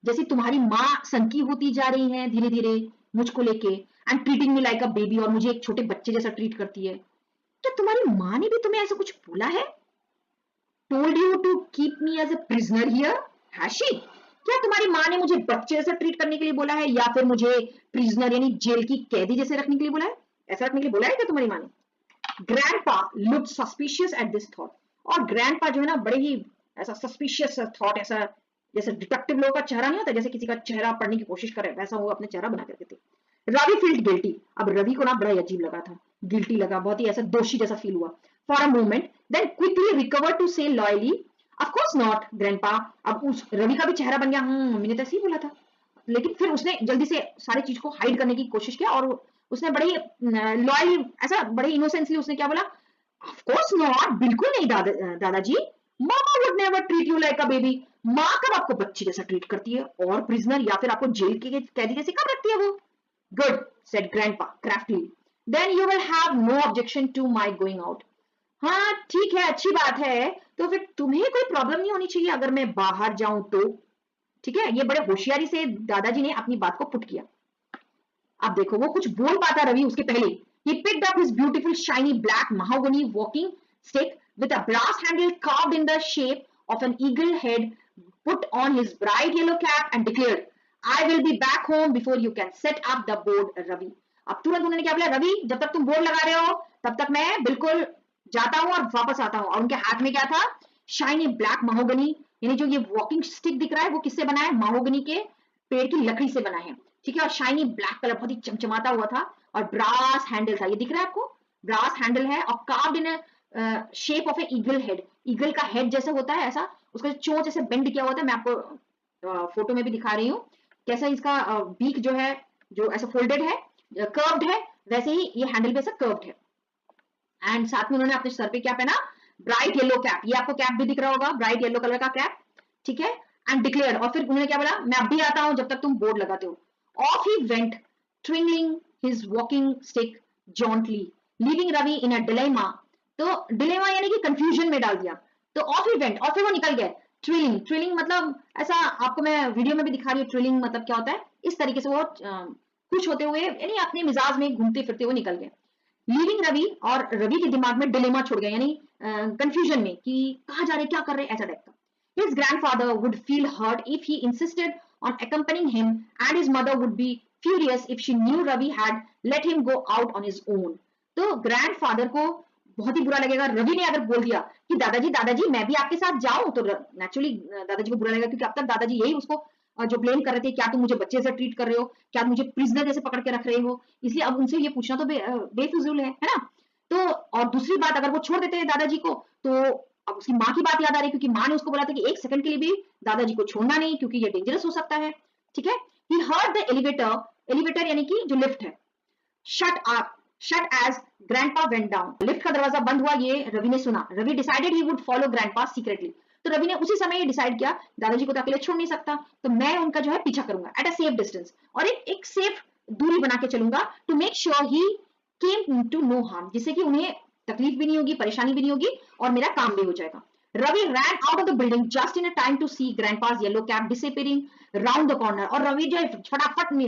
जैसे तुम्हारी माँ सनकी होती जा रही है धीरे धीरे मुझको लेके, and treating me like a baby, और मुझे एक छोटे बच्चे जैसा ट्रीट करती है। क्या तुम्हारी माँ ने भी तुम्हें ऐसा कुछ बोला है? told you to keep me as a prisoner here? Has she? क्या तुम्हारी माँ ने मुझे बच्चे जैसा ट्रीट करने के लिए बोला है, या फिर मुझे प्रिजनर यानी जेल की कैदी जैसे रखने के लिए बोला है? ऐसा रखने के लिए बोला है क्या तुम्हारी माँ ने? Grandpa looked suspicious at this thought. और ग्रैंडपा जो है ना बड़े ही ऐसा सस्पिशियस थॉट, ऐसा जैसे डिटेक्टिव लोगों का चेहरा नहीं होता, जैसे किसी का चेहरा पढ़ने की कोशिश करे, वैसा वो अपने चेहरा बना करके थे। Ravi felt guilty. अब रवि को ना बड़ा अजीब लगा था, गिल्टी लगा, बहुत ही ऐसा दोषी जैसा फील हुआ। For a moment then quickly recover to say loyally, of course not grandpa. अब उस रवि का भी चेहरा बन गया, मम्मी ने तो ऐसे ही बोला था। लेकिन फिर उसने जल्दी से सारी चीज को हाइड करने की कोशिश किया और उसने बड़े लॉयल, ऐसा बड़े इनोसेंसली उसने क्या बोला, ऑफ कोर्स नॉट, बिल्कुल नहीं दादाजी, mama would never treat you like a baby. माँ कब आपको बच्ची जैसा ट्रीट करती है, और प्रिजनर या फिर आपको जेल के कैदी जैसे कब रखती है वो। Good said grandpa craftily, then you will have no objection to my going out. हाँ ठीक है, अच्छी बात है, तो फिर तुम्हें कोई प्रॉब्लम नहीं होनी चाहिए अगर मैं बाहर जाऊं तो। ठीक है, ये बड़े होशियारी से दादाजी ने अपनी बात को पुट किया। अब देखो वो कुछ बोल पाता रवि उसके पहले, he picked up his beautiful shiny black mahogany walking stick with a brass handle carved in the shape of an eagle head, put on his bright yellow cap and declared, I will be back home before you can set up the board, Ravi। अब तुरंत उन्होंने क्या बोला, रवि जब तक तुम board लगा रहे हो तब तक मैं बिल्कुल जाता हूँ और वापस आता हूँ। और उनके हाथ में क्या था, शाइनी ब्लैक महोगनी, यानी जो ये वॉकिंग स्टिक दिख रहा है वो किससे बना है, महोगनी के पेड़ की लकड़ी से बना है। ठीक है, और शाइनी ब्लैक कलर बहुत ही चमचमाता हुआ था, और ब्रास हैंडल था, ये दिख रहा है आपको, ब्रास हैंडल है, और carved in shape of A eagle head, eagle का हेड जैसा होता है ऐसा, उसका चोंच ऐसे बेंड किया हुआ था। मैं आपको फोटो में भी दिखा रही हूँ कैसा इसका बीक जो है, जो ऐसा फोल्डेड है, कर्व्ड है, वैसे ही ये हैंडल भी ऐसा कर्व्ड है। एंड साथ में उन्होंने अपने सर पे क्या पहना, ब्राइट येलो कैप, ये आपको कैप भी दिख रहा होगा, ब्राइट येलो कलर का कैप। ठीक है, एंड डिक्लेयर, और फिर उन्होंने क्या बोला, मैं अभी आता हूं जब तक तुम बोर्ड लगाते हो। Off he went twirling his walking stick jauntily, leaving Ravi in a dilemma. तो डिलेमा यानी कि कंफ्यूजन में डाल दिया। तो ऑफ ही वेंट, और फिर वो निकल गए। ट्रिलिंग, ट्रिलिंग मतलब ऐसा आपको मैं वीडियो में भी दिखा रही हूँ, ट्रिलिंग मतलब क्या होता है, इस तरीके से वो खुश होते हुए यानी अपने मिजाज में घूमते फिरते हुए निकल गए। लीविंग रवि, और रवि के दिमाग में डिलेमा छोड़ गया, यानी कंफ्यूजन में कि कहाँ जा रहे, क्या कर रहे, ऐसा टाइप का। His grandfather would feel hurt if he insisted on accompanying him, and his mother would be furious if she knew Ravi had let him go out on his own। तो ग्रैंडफादर को बहुत ही बुरा लगेगा, रवि ने अगर बोल दिया कि दादाजी दादाजी मैं भी आपके साथ जाऊं, तो नेचुरली दादाजी को बुरा लगेगा, क्योंकि अब तक दादाजी यही उसको जो ब्लेम कर रहे थे, क्या तुम मुझे बच्चे से ट्रीट कर रहे हो, क्या तुम मुझे प्रिजनर जैसे पकड़ के रख रहे हो, इसलिए अब उनसे ये पूछना तो बेफिजूल है ना। तो और दूसरी बात, अगर वो छोड़ देते हैं दादाजी को, तो अब उसकी माँ की बात याद आ रही है, क्योंकि माँ ने उसको बोला था कि एक सेकंड के लिए भी दादाजी को छोड़ना नहीं, क्योंकि ये डेंजरस हो सकता है। ठीक है, he heard the elevator, elevator यानी कि जो लिफ्ट है, shut as grandpa went down, lift का दरवाजा बंद हुआ, ये रवि ने सुना। Ravi decided he would follow grandpa secretly, तो रवि ने उसी समय ये डिसाइड किया, दादाजी को तो अकेले छोड़ नहीं सकता, तो मैं उनका जो है पीछा करूंगा एट अ सेफ डिस्टेंस, और एक सेफ दूरी बना के चलूंगा, to make sure he came to no harm, जिससे कि उन्हें तकलीफ भी नहीं होगी, परेशानी भी नहीं होगी, और मेरा काम भी हो जाएगा। Ravi ran out of the building just in a time to see grandpa's yellow cap disappearing round the corner, और रवि जो है फटाफट में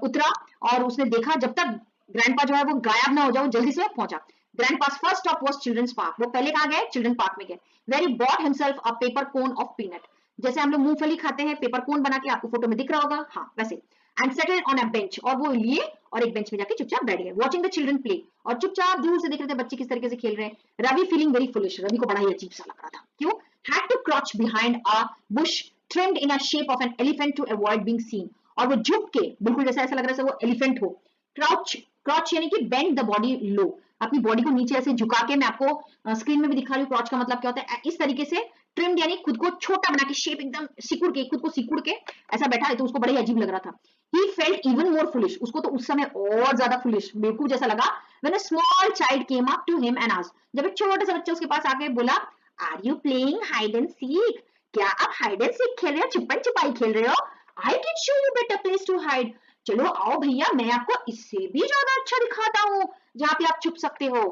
उतरा, और उसने देखा जब तक ग्रैंडपा जो है वो गायब ना हो जाए, जल्दी से पहुंचा। Grandpa's first stop was children's park, वो पहले कहाँ गए, चिल्ड्रन पार्क में गए, where he bought himself a paper cone of peanut, जैसे हम लोग मूंगफली खाते हैं पेपर कोन बना के, आपको फोटो में दिख रहा होगा, हाँ वैसे। And settled on a bench, और वो लिए और एक बेंच में जाके चुपचाप बैठ गए, वॉचिंग द चिल्ड्रन प्ले, और चुपचाप दूर से देख रहे थे बच्चे किस तरीके से खेल रहे हैं। Ravi feeling very foolish, Ravi को बड़ा ही अजीब सा लग रहा था, क्यों, had to crouch behind a bush trimmed in a shape of an elephant to avoid being seen, और वो झुक के बिल्कुल जैसा ऐसा लग रहा है वो एलिफेंट हो। क्राउच, क्रॉच यानी कि बेंड द बॉडी लो, अपनी बॉडी को नीचे ऐसे झुका के, मैं आपको स्क्रीन में भी दिखा रही हूँ क्रॉच का मतलब क्या होता है, इस तरीके से ट्रिम्ड यानी खुद को छोटा बना के, शेप एकदम सिकुड़ के, खुद को सिकुड़ के ऐसा बैठा है, तो उसको बड़ा ही अजीब लग रहा था। He felt even more foolish, उसको तो उस समय और ज्यादा foolish, बेवकूफ जैसा लगा, when a small child came up to him and asked, जब एक छोटा सा बच्चा उसके पास आके बोला, Are you playing hide and seek? क्या आप hide and seek खेल रहे हो, छुपन छुपाई खेल रहे हो? I can show you better place to hide। चलो आओ भैया, मैं आपको इससे भी ज्यादा अच्छा दिखाता हूँ जहाँ पे आप छुप सकते हो।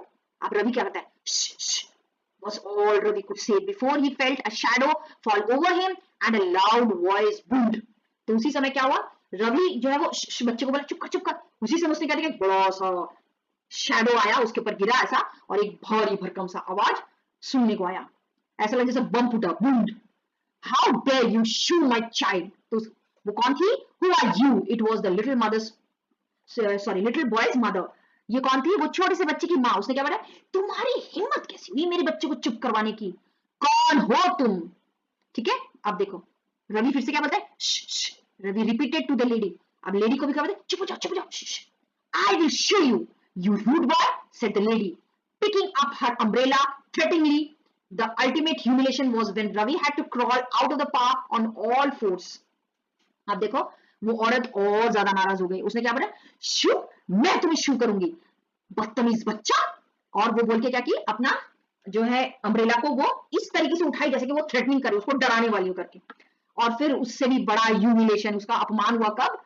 अब रवि क्या कहता है, was all Ravi could say before he felt a shadow fall over him and a loud voice boomed। तो उसी समय क्या हुआ, रवि जो है वो बच्चे को बोला चुप कर चुप कर, उसी समय उसने क्या देखा, बड़ा सा शैडो आया, उसके ऊपर गिरा ऐसा, और एक भारी भरकम सा आवाज सुनने को आया, ऐसा लगा जैसे बम फूटा, boomed. How dare you shoo my child, तो वो कौन थी, who are you, it was the little mother's, sorry little boy's mother, ये कौन थी, वो छोटे से बच्चे की माँ। उसने क्या बोला, तुम्हारी हिम्मत कैसी हुई मेरे बच्चे को चुप करवाने की, कौन हो तुम। ठीक है, अब देखो रवि फिर से क्या बोलता है, Ravi repeated to the lady, अब लेडी को भी क्या बोलते, चुप हो जाओ चुप हो जाओ, I will show you, you rude boy, said the lady, picking up her umbrella Threateningly, the ultimate humiliation was when Ravi had to crawl out of the park on all fours. अब देखो वो औरत और ज्यादा नाराज हो गई, उसने क्या बोला, शू, मैं तुम्हें शू करूंगी, बदतमीज बच्चा। और वो बोल के क्या की, अपना जो है अम्ब्रेला को वो इस तरीके से उठाई जैसे कि वो थ्रेटनिंग करे, उसको डराने वाली हो करके। और फिर उससे भी बड़ा ह्यूमिलेशन, उसका अपमान हुआ कब,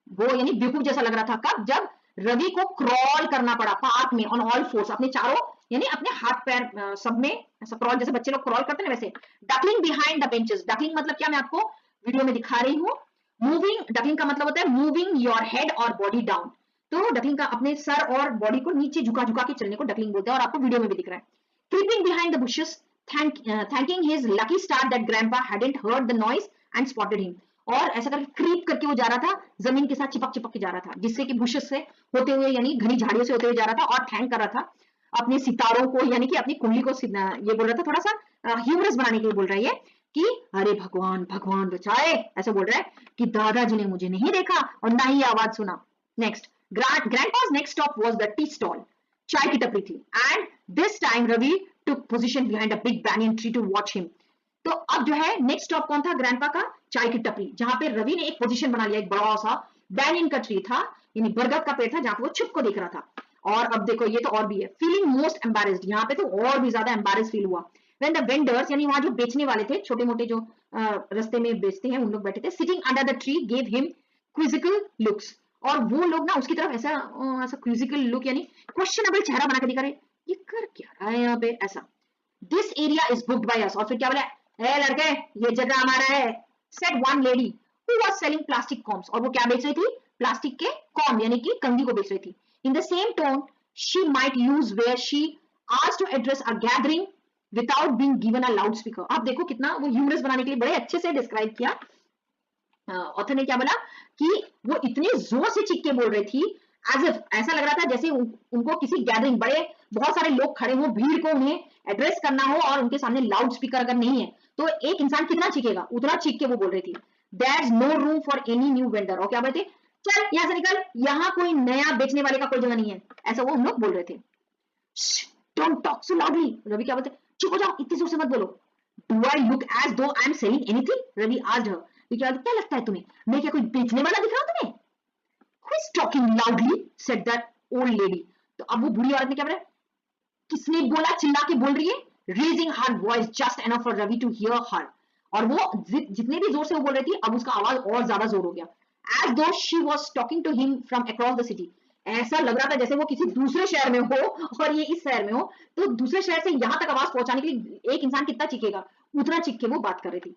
वो यानी बेवकूफ जैसा लग रहा था कब, जब रवि को क्रॉल करना पड़ा पार्क में ऑन ऑल फोर्स, अपने चारों यानी अपने हाथ पैर सब में ऐसा क्रॉल, जैसे बच्चे लोग क्रॉल करते हैं वैसे। Duckling behind the benches, duckling मतलब क्या, मैं आपको वीडियो में दिखा रही हूँ। मूविंग, डकलिंग का मतलब होता है मूविंग योर हेड और बॉडी डाउन। तो डकलिंग का अपने सर और बॉडी को नीचे झुका झुका के चलने को डकलिंग बोलते हैं, और आपको वीडियो में भी दिख रहा है। Creeping behind the bushes, thanking his lucky star that grandpa hadn't heard the noise and spotted him। और ऐसा करके क्रीप करके वो जा रहा था, जमीन के साथ चिपक चिपक के जा रहा था, जिससे कि बुशेस से होते हुए यानी घनी झाड़ियों से होते हुए जा रहा था, और थैंक कर रहा था अपने सितारों को, यानी कि अपनी कुंडली को। ये बोल रहा था, थोड़ा सा ह्यूमरस बनाने के लिए बोल रहा है ये, कि अरे भगवान भगवान बचाए, ऐसा बोल रहा है कि दादाजी ने मुझे नहीं देखा और ना ही आवाज सुना। Next, grandpa's next stop was the tea stall, चाय की टपरी थी, and this time Ravi took position behind a big banyan tree to watch him। तो अब जो है नेक्स्ट स्टॉप कौन था, ग्रैंडपा का चाय की टपरी, जहां पे रवि ने एक पोजीशन बना लिया, एक बड़ा सा बैनियन का ट्री था, यानी बरगद का पेड़ था, जहां पे वो छुप को देख रहा था। और अब देखो ये तो और भी है, फीलिंग मोस्ट एम्बेरेस्ड, यहाँ पे तो और भी ज्यादा एम्बेरेस फील हुआ। व्हेन द वेंडर्स, यानी वहां जो बेचने वाले थे, छोटे मोटे जो रास्ते में बेचते हैं, उन लोग बैठे थे, sitting under the tree gave him क्विजिकल looks. और वो लोग ना उसकी तरफ ऐसा ऐसा क्विजिकल लुक, यानी क्वेश्चनेबल चेहरा बना के दिखा रहे, ये कर क्या रहा है यहाँ पे, ऐसा। This area is booked by us, और फिर क्या बोला, ए लड़के ये जगह हमारा है, said one lady who was selling plastic combs. और वो क्या बेच रही थी, प्लास्टिक के कॉम यानी कि कंघी को बेच रही थी। In the same tone she might use where she asked to address a gathering without being given a loudspeaker. आप देखो कितना वो ह्यूमरस बनाने के लिए बड़े अच्छे से डिस्क्राइब किया। ऑथर ने क्या बोला कि वो इतने जोर से चीख के बोल रही थी, एज इफ ऐसा लग रहा था जैसे उनको किसी गैदरिंग, बड़े बहुत सारे लोग खड़े हो, भीड़ को उन्हें एड्रेस करना हो, और उनके सामने लाउड स्पीकर अगर नहीं है तो एक इंसान कितना चीखेगा, उतना चीख के वो बोल रही थी। There is no room for any new vendor, और क्या बोलते, चल यहाँ से निकल, यहाँ कोई नया बेचने वाले का कोई जगह नहीं है, ऐसा वो हम लोग बोल रहे थे। Don't talk so loudly, Ravi क्या बोलते, चुप हो जाओ, इतनी जोर से मत बोलो। Do I look as though I am selling anything, Ravi asked her. क्या लगता है तुम्हें, मैं क्या कोई बेचने वाला दिख रहा हूं तुम्हें? Who is talking loudly? said that old lady। तो अब वो बूढ़ी औरत ने क्या बोला, किसने बोला चिल्ला के बोल रही है, raising her voice just enough for Ravi to hear her। और वो जितने भी जोर से वो बोल रही थी, अब उसका आवाज और ज्यादा जोर हो गया, as though she was talking to him from across the city। ऐसा लग रहा था जैसे वो किसी दूसरे शहर में हो और ये इस शहर में हो, तो दूसरे शहर से यहाँ तक आवाज पहुंचाने के लिए एक इंसान कितना चीखेगा, उतना चीख के वो बात कर रही थी।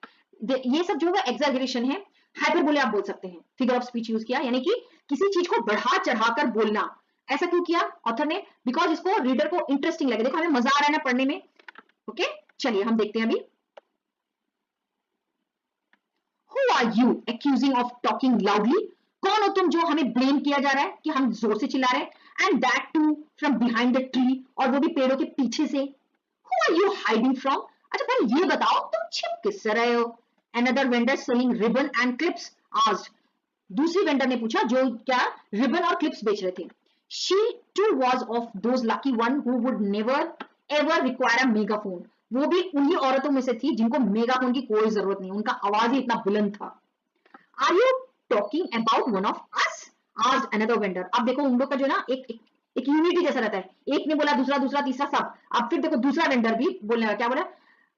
ये सब जो है एग्जैगरेशन है, हाइपरबोले आप बोल सकते हैं, फिगर ऑफ स्पीच यूज किया, यानी कि किसी चीज को बढ़ा चढ़ाकर बोलना। ऐसा क्यों किया ऑथर ने, बिकॉज इसको रीडर को इंटरेस्टिंग लगे, देखो हमें मजा आ रहा है ना पढ़ने में। ओके चलिए हम देखते हैं अभी। Who are you accusing of talking loudly? कौन हो तुम जो हमें ब्लेम किया जा रहा है कि हम जोर से चिल्ला रहे हैं, and that too from behind the tree, और वो भी पेड़ों के पीछे से। Who are you hiding from? अच्छा पहले ये बताओ तुम छिप किससे रहे हो? Another vendor selling ribbon and clips asked। दूसरी वेंडर ने पूछा जो क्या रिबन और क्लिप्स बेच रहे थे। She too was of those lucky one who would never ever require a megaphone। वो भी उन्हीं औरतों में से थी जिनको मेगाफोन की कोई जरूरत नहीं, उनका आवाज ही इतना बुलंद था। Are you talking about one of us? asked another vendor। अब देखो उन लोग का जो ना एक यूनिटी जैसा रहता है, एक ने बोला दूसरा दूसरा तीसरा सब। अब फिर देखो दूसरा वेंडर भी बोलने लगा, क्या बोला,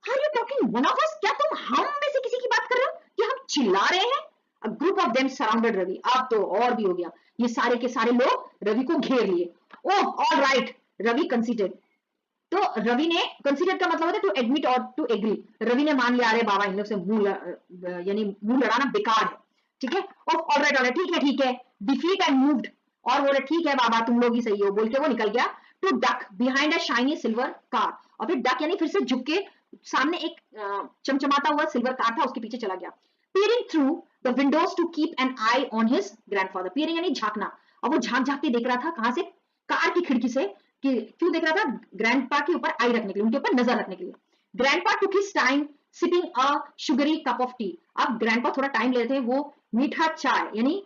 Are you talking one of us? क्या तुम हम में से किसी की बात कर रहे हो कि हम चिल्ला रहे हैं? A group of them surrounded Ravi. अब तो और भी हो गया, ये सारे के सारे लोग रवि को घेर लिए। ओह ऑल राइट, रवि कंसीडर्ड। तो रवि ने कंसीडर का मतलब होता है टू एडमिट और टू एग्री। रवि ने मान लिया, अरे बाबा इन लोग से यानी मुंह लड़ाना बेकार है, ठीक है। और ऑल राइट ठीक है, डिफीट एंड मूव्ड। और बोले ठीक है बाबा तुम लोग ही सही हो, बोल के वो निकल गया to duck behind a shiny silver car. और फिर डक यानी फिर से झुक के सामने एक चमचमाता हुआ सिल्वर कार था, उसके पीछे चला गया। peering through the windows to keep an eye on his grandfather। peering यानी झांकना, और वो झांक झांक के देख रहा था, कहां से, कार की खिड़की से। कि क्यों देख रहा था, ग्रैंडपा के ऊपर आई रखने के लिए, उनके ऊपर नजर रखने के लिए। Grandpa took his time sipping a sugary cup of tea। अब ग्रैंडपा थोड़ा टाइम ले रहे थे, वो मीठा चाय, यानी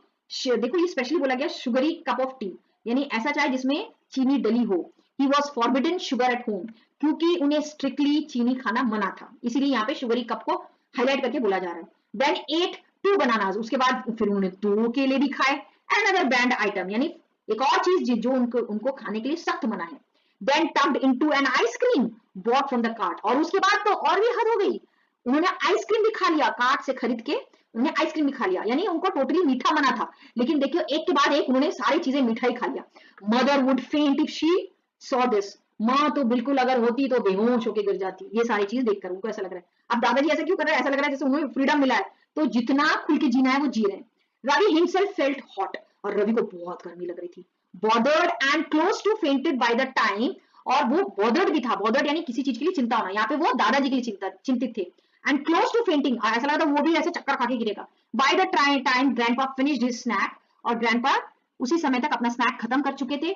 देखो ये स्पेशली बोला गया शुगरी कप ऑफ टी, यानी ऐसा चाय जिसमें चीनी डली हो। He was forbidden sugar at home, क्योंकि उन्हें स्ट्रिक्टली चीनी खाना मना था, इसीलिए यहाँ पे शुगरी कप को हाईलाइट करके बोला जा रहा है। देन एट 2 बनानास, उसके बाद फिर उन्होंने 2 केले भी खाए। एंड अदर बैंड आइटम, यानी एक और चीज जो उनको खाने के लिए सख्त मना है। Then tugged into an ice cream bought from the cart, और उसके बाद तो और भी हद हो गई, उन्होंने आइसक्रीम भी खा लिया, कार्ट से खरीद के उन्होंने आइसक्रीम भी खा लिया, यानी उनको टोटली मीठा मना था, लेकिन देखियो एक के बाद एक उन्होंने सारी चीजें मीठा ही खा लिया। मदर वुड फेंट इफ शी सॉ दिस, माँ तो बिल्कुल अगर होती तो बेहोश होकर गिर जाती, ये सारी चीज देखकर उनको ऐसा लग रहा है। अब दादाजी ऐसा क्यों कर रहे हैं, ऐसा लग रहा है जैसे उन्हें फ्रीडम मिला है, तो जितना खुल के जीना है वो जी रहे हैं। रवि हिमसेल्फ फेल्ट हॉट, और रवि को बहुत गर्मी लग रही थी। Bothered and close to fainted by the time, और वो बॉदर्ड भी था, बॉदर्ड यानी किसी चीज के लिए चिंता होना, यहाँ पे वो दादाजी के लिए चिंतित थे। एंड क्लोज टू फेंटिंग, ऐसा लगा था वो भी ऐसे चक्कर खा के गिरेगा। By the time grandpa finished his snack, और ग्रैंडपा उसी समय तक अपना स्नैक खत्म कर चुके थे।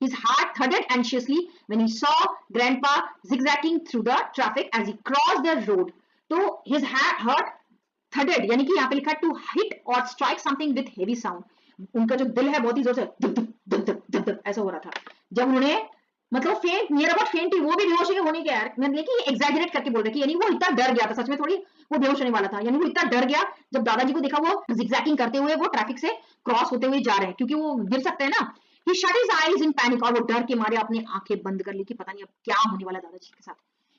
His heart thudded anxiously when he saw Grandpa zigzagging through the traffic as he crossed the road. तो his heart thudded, यानी कि यहाँ पे लिखा है to hit or strike something with heavy sound. उनका जो दिल है बहुत ही जोर से धक धक धक धक धक धक ऐसा हो रहा था जब उन्होंने, मतलब फेंट, नियर अबाउट फेंट ही, वो भी बेहोश होने के यार, मैंने कि एग्जैजरेट करके बोल रहे कि यानी वो इतना डर गया था, सच में थोड़ी वो बेहोश होने वाला था, यानी वो इतना डर गया जब दादाजी को देखा वो जिगजैगिंग करते हुए वो ट्रैफिक से क्रॉस होते हुए जा रहे हैं, क्योंकि वो गिर सकते हैं ना। He shut his eyes in panic, और वो डर के मारे अपनी आंखें बंद कर ली कि पता नहीं अब क्या होने वाला दादाजी के साथ।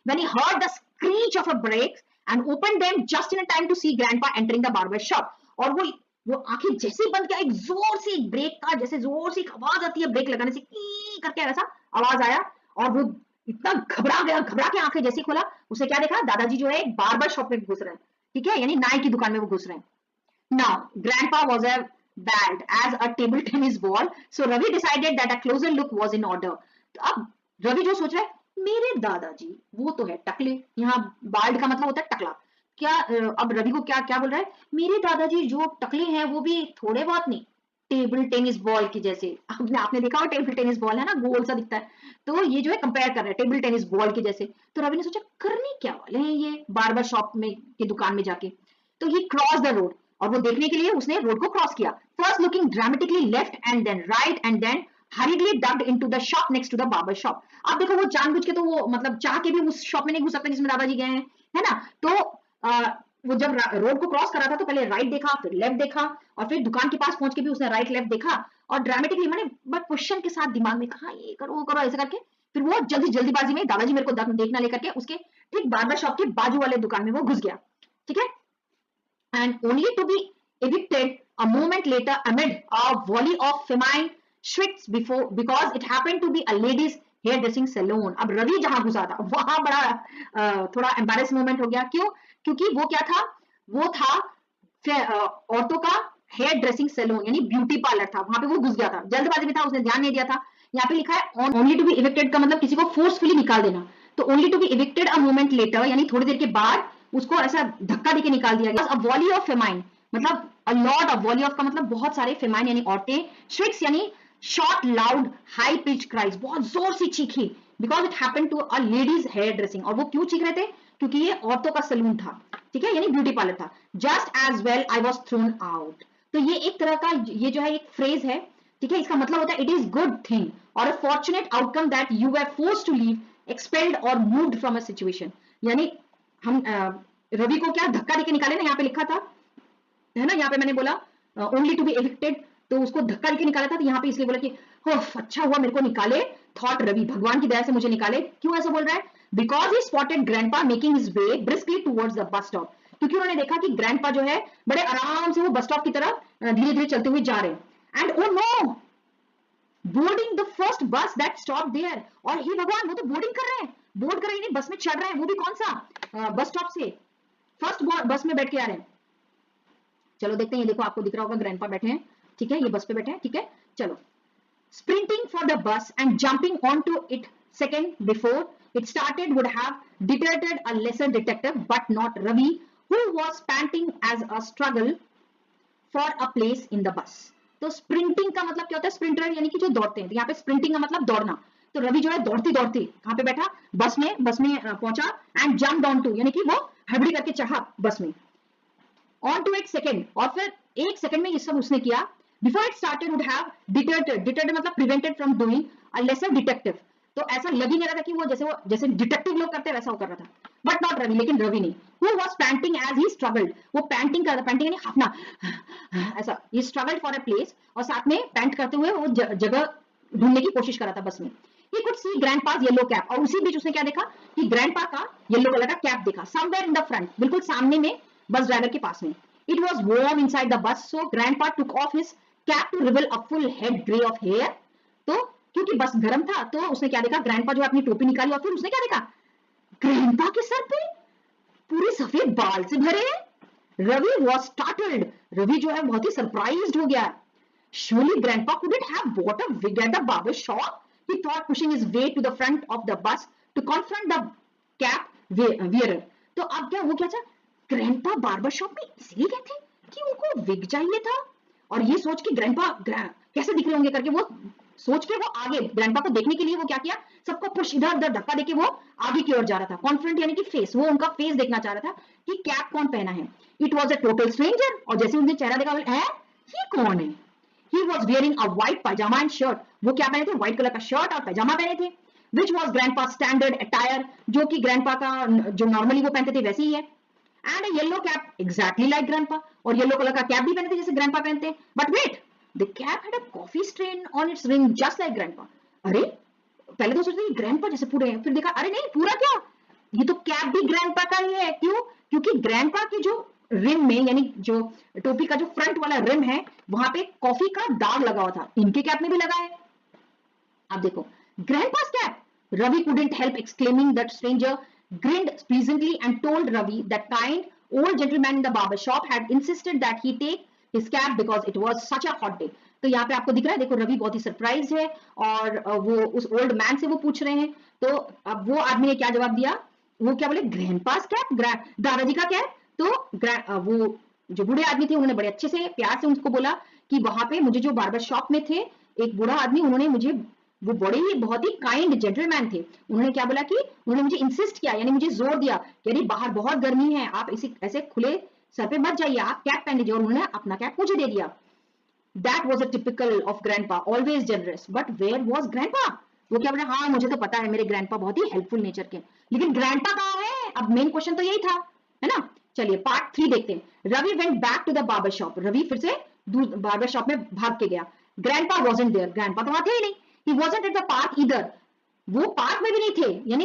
When he heard the screech of a brake and opened them just in a time to see Grandpa entering the barber shop, और वो आंखें जैसे ही बंद किया, एक जोर से ब्रेक का, जैसे जोर से आवाज आती है ब्रेक लगाने से, की करके ऐसा आवाज आया, और वो इतना घबरा गया, घबरा के आंखें जैसे खोला, उसे क्या देखा, दादाजी जो है एक बार्बर शॉप में घुस रहे हैं, ठीक है, यानी नाई की दुकान में वो घुस रहे हैं। Now, Grandpa was a bad as a table tennis ball, so Ravi decided that a closer look was in order. तो अब रवि जो सोच रहा है, मेरे दादाजी वो तो है टकले, यहाँ बाल्ड का मतलब होता है टकला, क्या अब रवि को क्या क्या बोल रहा है, मेरे दादाजी जो टकले हैं वो भी थोड़े बहुत नहीं, टेबल टेनिस बॉल की जैसे, आपने देखा हो टेबल टेनिस बॉल है ना, गोल सा दिखता है, तो ये जो है कंपेयर कर रहे हैं टेबल टेनिस बॉल के जैसे। तो रवि ने सोचा करने क्या वाले हैं ये बार्बर शॉप में की दुकान में जाके, तो ही क्रॉस द रोड, और वो देखने के लिए उसने रोड को क्रॉस किया। First looking dramatically left and then right and then hurriedly ducked into the shop next to the barber shop. अब देखो वो जानबूझ के तो वो मतलब चाह के भी उस शॉप में नहीं घुस सकता जिसमें दादाजी गए हैं, है ना। तो वो जब रोड को क्रॉस कर रहा था तो पहले राइट देखा, फिर लेफ्ट देखा, और फिर दुकान के पास पहुंच के भी उसने राइट लेफ्ट देखा, और ड्रामेटिकली मैंने बट क्वेश्चन के साथ दिमाग में कहा ये करो वो करो ऐसा करके, फिर वो जल्दीबाजी में दादाजी मेरे को देखना लेकर के उसके ठीक बार्बर शॉप के बाजू वाले दुकान में वो घुस गया, ठीक है। And only to be evicted a moment later amid a volley of feminine shrieks because it happened to be a ladies hairdressing salon. अब रवि जहां घुसा था वहां बड़ा थोड़ा एम्बैरेस मोमेंट हो गया, क्यों, क्योंकि वो क्या था, वो था औरतों का हेयर ड्रेसिंग सैलून यानी ब्यूटी पार्लर था, वहां पे वो घुस गया था, जल्दबाजी में था, उसने ध्यान नहीं दिया था। यहाँ पे लिखा है ओनली टू बी इविक्टेड का मतलब किसी को फोर्सफुली निकाल देना, तो only to be evicted a moment later यानी थोड़ी देर के बाद उसको ऐसा धक्का देके निकाल दिया गया। अ वॉली ऑफ फेमाइन मतलब a lot of, volley of का मतलब बहुत सारे, फेमाइन यानी औरतें, श्रिक्स यानी short loud high pitch cries, बहुत जोर से चीखी, because it happen to a ladies hair dressing, और वो क्यों चीख रहे थे, क्योंकि ये औरतों का सलून था, ठीक है, यानी ब्यूटी पार्लर था। Just as well I was thrown out, तो ये एक तरह का ये जो है एक फ्रेज है, ठीक है, इसका मतलब होता है इट इज गुड थिंग और a fortunate outcome that you were forced to leave, expelled और मूव्ड फ्रॉम अ सिचुएशन, यानी हम रवि को क्या धक्का देके निकाले ना, यहाँ पे लिखा था, है ना, यहाँ पे मैंने बोला ओनली टू बी एविक्टेड, तो उसको धक्का देके निकाला था, तो यहाँ पे इसलिए बोला कि अच्छा हुआ मेरे को निकाले, थॉट रवि, भगवान की दया से मुझे निकाले। क्यों ऐसा बोल रहा है, because he spotted grandpa making his way briskly towards the bus stop, क्योंकि उन्होंने देखा कि ग्रैंडपा जो है बड़े आराम से वो बस स्टॉप की तरफ धीरे धीरे चलते हुए जा रहे हैं। And oh no, boarding the first bus that stop there, और ही भगवान वो तो बोर्डिंग कर रहे हैं, बोर्ड कर रहे हैं, बस में चढ़ रहे हैं, वो भी कौन सा बस स्टॉप से फर्स्ट बस में बैठ के आ रहे हैं। चलो देखते हैं, ये देखो आपको दिख रहा होगा ग्रैंडपा बैठे हैं, ठीक है, ये बस पे बैठे हैं, ठीक है, चलो। Sprinting for the bus and jumping onto it second before it started would have deterred a lesser detective, but not Ravi, who was panting as a struggle for a place in the bus. तो sprinting का मतलब क्या होता है, sprinter यानी कि जो दौड़ते हैं, तो यहाँ पे स्प्रिंटिंग का मतलब दौड़ना, तो रवि जो है दौड़ते दौड़ते कहाँ पे बैठा, बस में पहुंचा, एंड जम्प ऑन टू यानी कि वो हड़बड़ी करके चढ़ा बस में, ऑन टू इट सेकेंड, और फिर एक सेकंड में ये सब उसने किया, before it started would have deterred मतलब prevented from doing a lesser detective, तो ऐसा लग ही नहीं रहा था कि वो जैसे डिटेक्टिव लोग करते हैं वैसा वो कर रहा था, बट नॉट रवि, लेकिन रवि नहीं, who was panting as he struggled, वो पैंटिंग कर रहा, पैंटिंग यानी हाफना ऐसा, he struggled for a place, और साथ में पैंट करते हुए वो जगह ढूंढने की कोशिश कर रहा था बस में। He could see grandpa's yellow cap, और उसी बीच उसने क्या देखा कि grandpa का येलो कलर का कैप देखा, somewhere in the front, बिल्कुल सामने में बस ड्राइवर के पास में। It was warm inside the bus, so grandpa took off his cap to reveal a full head gray of hair। तो क्योंकि बस गर्म था तो उसने क्या देखा, ग्रैंडपा जो अपनी टोपी निकाली और फिर उसने क्या देखा, ग्रैंडपा के सर पे पूरे सफेद बाल से भरे हैं। रवि was startled, रवि जो है बहुत ही सरप्राइज्ड हो गया। Surely grandpa couldn't have bought a wig at the barber shop, he thought, pushing his way to the front of the bus to confront the cap wearer। तो अब क्या वो क्या था, ग्रैंडपा बार्बर शॉप में इसलिए गए थे कि उनको विग चाहिए था, और ये सोच के ग्रैंडपा कैसे दिख रहे होंगे करके वो सोच के वो आगे ग्रैंडपा को देखने के लिए वो क्या किया, सबको पुश इधर उधर धक्का देके वो आगे की ओर जा रहा था। कॉन्फिडेंट यानी कि फेस, वो उनका फेस देखना चाह रहा था कि कैप कौन पहना है। It was a total stranger, और जैसे उनने चेहरा देखा, है ये कौन है। He was wearing a white pyjama and shirt, वो क्या पहने थे, व्हाइट कलर का शर्ट और पायजामा पहने थे, which was grandpa standard attire, जो कि ग्रैंडपा का जो नॉर्मली वो पहनते थे वैसे ही है। And a yellow cap exactly like grandpa, और येलो कलर का कैप भी पहनते थे जैसे ग्रैंडपा पहनते हैं। But wait, the cap had a coffee stain on its rim just like grandpa। अरे पहले तो सोचते ग्रैंडपा जैसे पूरे हैं, फिर देखा अरे नहीं पूरा क्या, ये तो कैप भी ग्रैंडपा का ही है। क्यों, क्योंकि ग्रैंडपा की जो रिम में यानी जो टोपी का जो फ्रंट वाला रिम है वहां पे कॉफी का दाग लगा हुआ था, इनके कैप में भी लगा है। अब देखो grandpa's cap, Ravi couldn't help exclaiming। That stranger grinned pleasantly and told Ravi that kind old gentleman in the barber shop had insisted that he take his cap because it was such a hot day। तो यहाँ पे आपको दिख रहा है, देखो रवि बहुत ही surprise है और वो उस ओल्ड मैन से वो पूछ रहे हैं। तो अब वो आदमी ने क्या जवाब दिया, वो क्या बोले, ग्रैंडपास कैप, दादाजी का कैप। तो वो जो बूढ़े आदमी थे उन्होंने बड़े अच्छे से प्यार से उनको बोला कि वहां पे मुझे जो बार्बर शॉप में थे एक बूढ़ा आदमी, उन्होंने मुझे, वो बड़े ही बहुत ही काइंड जेंटलमैन थे, उन्होंने क्या बोला कि उन्होंने मुझे इंसिस्ट किया यानी मुझे जोर दिया कि अरे बाहर बहुत गर्मी है, आप इसी ऐसे खुले सर पे मत जाइए, आप कैप पहन लीजिए, और उन्होंने अपना कैप मुझे दे दिया। That was a typical of grandpa, always generous, but where was grandpa. वो क्या बोला, हाँ मुझे तो पता है मेरे ग्रैंडपा बहुत ही हेल्पफुल नेचर के, लेकिन ग्रैंडपा कहाँ है, अब मेन क्वेश्चन तो यही था, है ना। चलिए पार्ट 3 देखते हैं। Ravi went back to the barber shop, Ravi फिर से बार्बर शॉप में भाग के गया। ग्रैंडपा वाजंट देयर, ग्रैंडपा तो वहां थे ही नहीं। He wasn't at the park either, वो पार्क में भी नहीं थे, यानी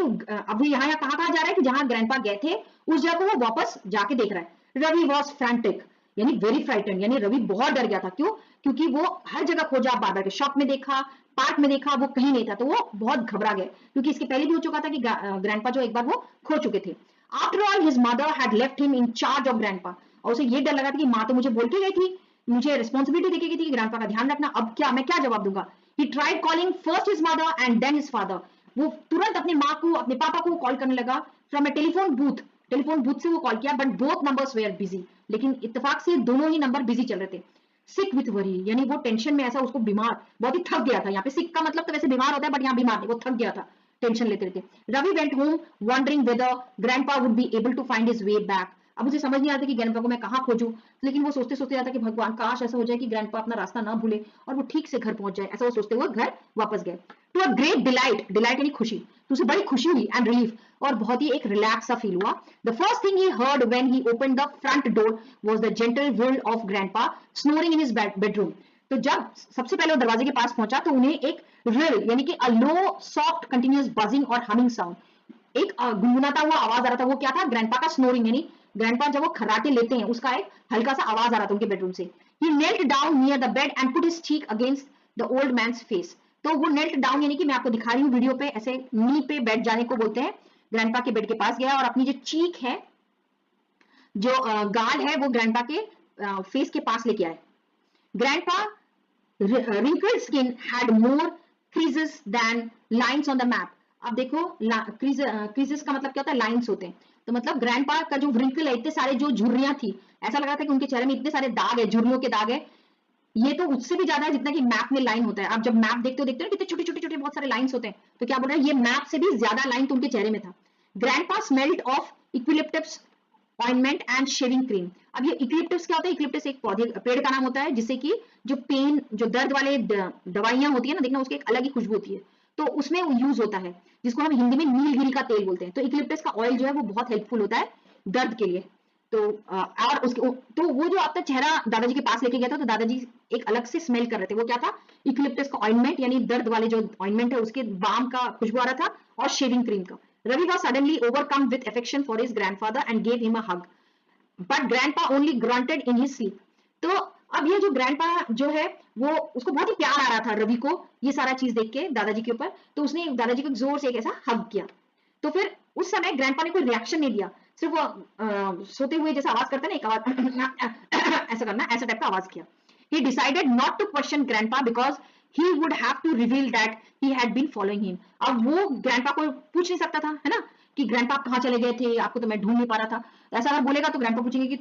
अभी यहाँ कहाँ जा रहा है कि जहां ग्रैंडपा गए थे उस जगह को वो वापस जाके देख रहा है। रवि वॉज फ्रैंटिक यानी वेरी फ्राइटेंड, यानी रवि बहुत डर गया था। क्यों, क्योंकि वो हर जगह खोजा, बार्बर के शॉप में देखा, पार्क में देखा, वो कहीं नहीं था, तो वो बहुत घबरा गए, क्योंकि इसके पहले भी हो चुका था कि ग्रैंडपा जो एक बार वो खो चुके थे। After all his mother had left him in charge of grandpa, और उसे ये डर लगा था कि माँ तो मुझे बोल के गई थी, मुझे रिस्पॉन्सिबिलिटी देके गई थी कि ग्रैंडपा का ध्यान रखना, अब क्या, मैं क्या जवाब दूंगा। He tried calling first his mother and then his father, वो तुरंत अपने माँ को, अपने पापा को कॉल करने लगा from a telephone booth, telephone booth से वो कॉल किया, but both numbers were busy, लेकिन इत्तेफाक से दोनों ही नंबर बिजी चल रहे थे। सिक विथ वरी, यानी वो टेंशन में, ऐसा उसको बीमार, बहुत ही थक गया था। यहाँ पे सिक का मतलब तो वैसे बीमार होता है, बट यहाँ बीमार नहीं, वो थक गया था टेंशन लेते रहते। Ravi went home wondering whether grandpa would be able to find his way back, अब उसे समझ नहीं आता कि ग्रैंडपा को मैं कहाँ खोजूं, लेकिन वो सोचते सोचते जाता कि भगवान काश ऐसा हो जाए कि ग्रैंडपा अपना रास्ता ना भूले और वो ठीक से घर पहुंच जाए, ऐसा वो सोचते हुए घर वापस गए। To a great delight, delight यानी खुशी, तो उसे बड़ी खुशी हुई एंड रिलीफ, और बहुत ही एक रिलैक्स सा फील हुआ। The first thing he heard when he opened the front door was the gentle wool of grandpa snoring in his bedroom. तो जब सबसे पहले वो दरवाजे के पास पहुंचा तो उन्हें एक रिल यानी कि अ लो सॉफ्ट कंटिन्यूअस बजिंग और हमिंग साउंड, एक गुनगुनाता हुआ आवाज आ रहा था, वो क्या था, ग्रैंडपा का स्नोरिंग, यानी ग्रैंडपा जब वो खर्राटे लेते हैं उसका एक हल्का सा आवाज आ रहा था उनके बेडरूम से। He knelt down near the bed and put his cheek against the old man's face, तो वो नेल्ट डाउन यानी कि मैं आपको दिखा रही हूँ वीडियो पे, ऐसे नी पे बैठ जाने को बोलते हैं। ग्रैंडपा के बेड के पास गया और अपनी जो चीक है, जो गाल है, वो ग्रैंडपा के फेस के पास लेके आए। Grandpa wrinkled skin had more creases than lines on the map। अब देखो creases का मतलब क्या होता है, लाइंस होते हैं, तो मतलब ग्रैंडपा का जो wrinkle है, इतने सारे जो झुर्रियां थी, ऐसा लग रहा था कि उनके चेहरे में इतने सारे दाग है, झुर्रियों के दाग है, ये तो उससे भी ज्यादा है जितना कि मैप में लाइन होता है। आप जब मैप देखते हो कितने छोटे छोटे छोटे बहुत सारे लाइंस होते हैं, तो क्या बोल रहा है, ये मैप से भी ज्यादा लाइन तो उनके चेहरे में था। Grandpa smelled of eucalyptus ointment and shaving cream. अब ये इक्लिप्टिस क्या होता है, इक्लिप्टिस एक पौधे पेड़ का नाम होता है, जिससे कि जो पेन, जो दर्द वाले दवाइयां होती है ना, देखना उसकी एक अलग ही खुशबू होती है, तो उसमें यूज होता है, जिसको हम हिंदी में नीलगिरी का तेल बोलते हैं। तो यूकलिप्टस का ऑयल जो है वो बहुत हेल्पफुल होता है दर्द के लिए। तो और उसके तो वो जो आपका चेहरा दादाजी के पास लेके गया था, तो दादाजी एक अलग से स्मेल कर रहे थे। वो क्या था? यूकलिप्टस का ऑइंटमेंट, यानी दर्द वाले जो ऑइंटमेंट है उसके बाम का खुशबू आ रहा था, और शेविंग क्रीम का। Ravi was suddenly overcome with affection for his grandfather and gave him a hug, but grandpa only grunted in his sleep. तो अब ये जो ग्रैंडपा जो है वो, उसको बहुत ही प्यार आ रहा था रवि को ये सारा चीज देख के दादाजी के ऊपर, तो उसने दादाजी को जोर से एक ऐसा हग किया। तो फिर उस समय ग्रैंडपा ने कोई रिएक्शन नहीं दिया, सिर्फ वो सोते हुए जैसा आवाज करते ना, एक आवाज ऐसा करना, ऐसा टाइप का आवाज किया। He decided not to question grandpa because he would have to reveal that he had been following him. अब वो ग्रैंडपा को पूछ नहीं सकता था, है ना, कि ग्रैंडपा कहाँ चले गए थे, आपको तो मैं ढूंढ नहीं पा रहा था। ऐसा अगर बोलेगा तो ग्रैंडपा पूछेंगे कि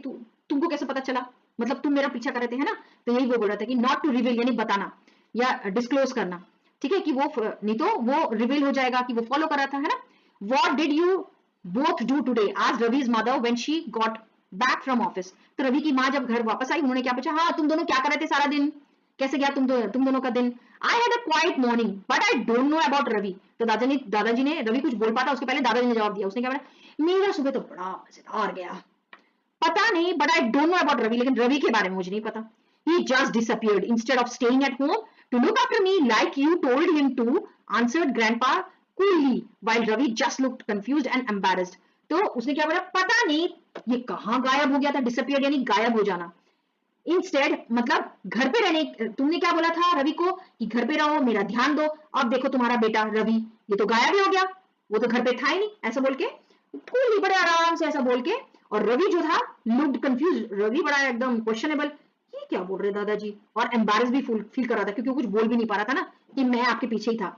तुमको कैसे पता चला, मतलब तुम मेरा पीछा कर रहे थे, है ना। तो यही वो बोल रहा था कि नॉट टू रिवील, यानी बताना या डिस्क्लोज करना, ठीक है, कि वो नहीं तो वो रिवील हो जाएगा कि वो फॉलो कर रहा था, है ना। What did you both do today? asked Ravi's mother when she got back from office. तो रवि की माँ जब घर वापस आई, उन्होंने क्या पूछा? हाँ, तुम दोनों क्या कर रहे थे सारा दिन, कैसे गया तुम दोनों का दिन? I had a quiet morning, but I don't know about Ravi. तो दादाजी ने रवि कुछ बोल पाता उसके पहले दादाजी ने जवाब दिया। उसने क्या बोला? मेरा सुबह तो बड़ा मजेदार गया, पता नहीं, but I don't know about Ravi, लेकिन रवि के बारे में मुझे नहीं पता। He just disappeared instead of staying at home to look after me like you told him to, answered grandpa coolly, while Ravi just looked confused and embarrassed. तो उसने क्या बोला? पता नहीं ये कहाँ गायब हो गया था, disappeared यानी गायब हो जाना। Instead मतलब घर पे रहने, तुमने क्या बोला था रवि को कि घर पे रहो, मेरा ध्यान दो। अब देखो तुम्हारा बेटा रवि ये तो गायब ही हो गया, वो तो घर पे था ही नहीं, ऐसा बोल के कूली, बड़े आराम से ऐसा बोल के। और रवि जो था लुक्ड कंफ्यूज, रवि बड़ा एकदम क्वेश्चनेबल, ये क्या बोल रहे दादाजी, और एम्बैरेस भी फील कर रहा था क्योंकि वो कुछ बोल भी नहीं पा रहा था ना कि मैं आपके पीछे ही था।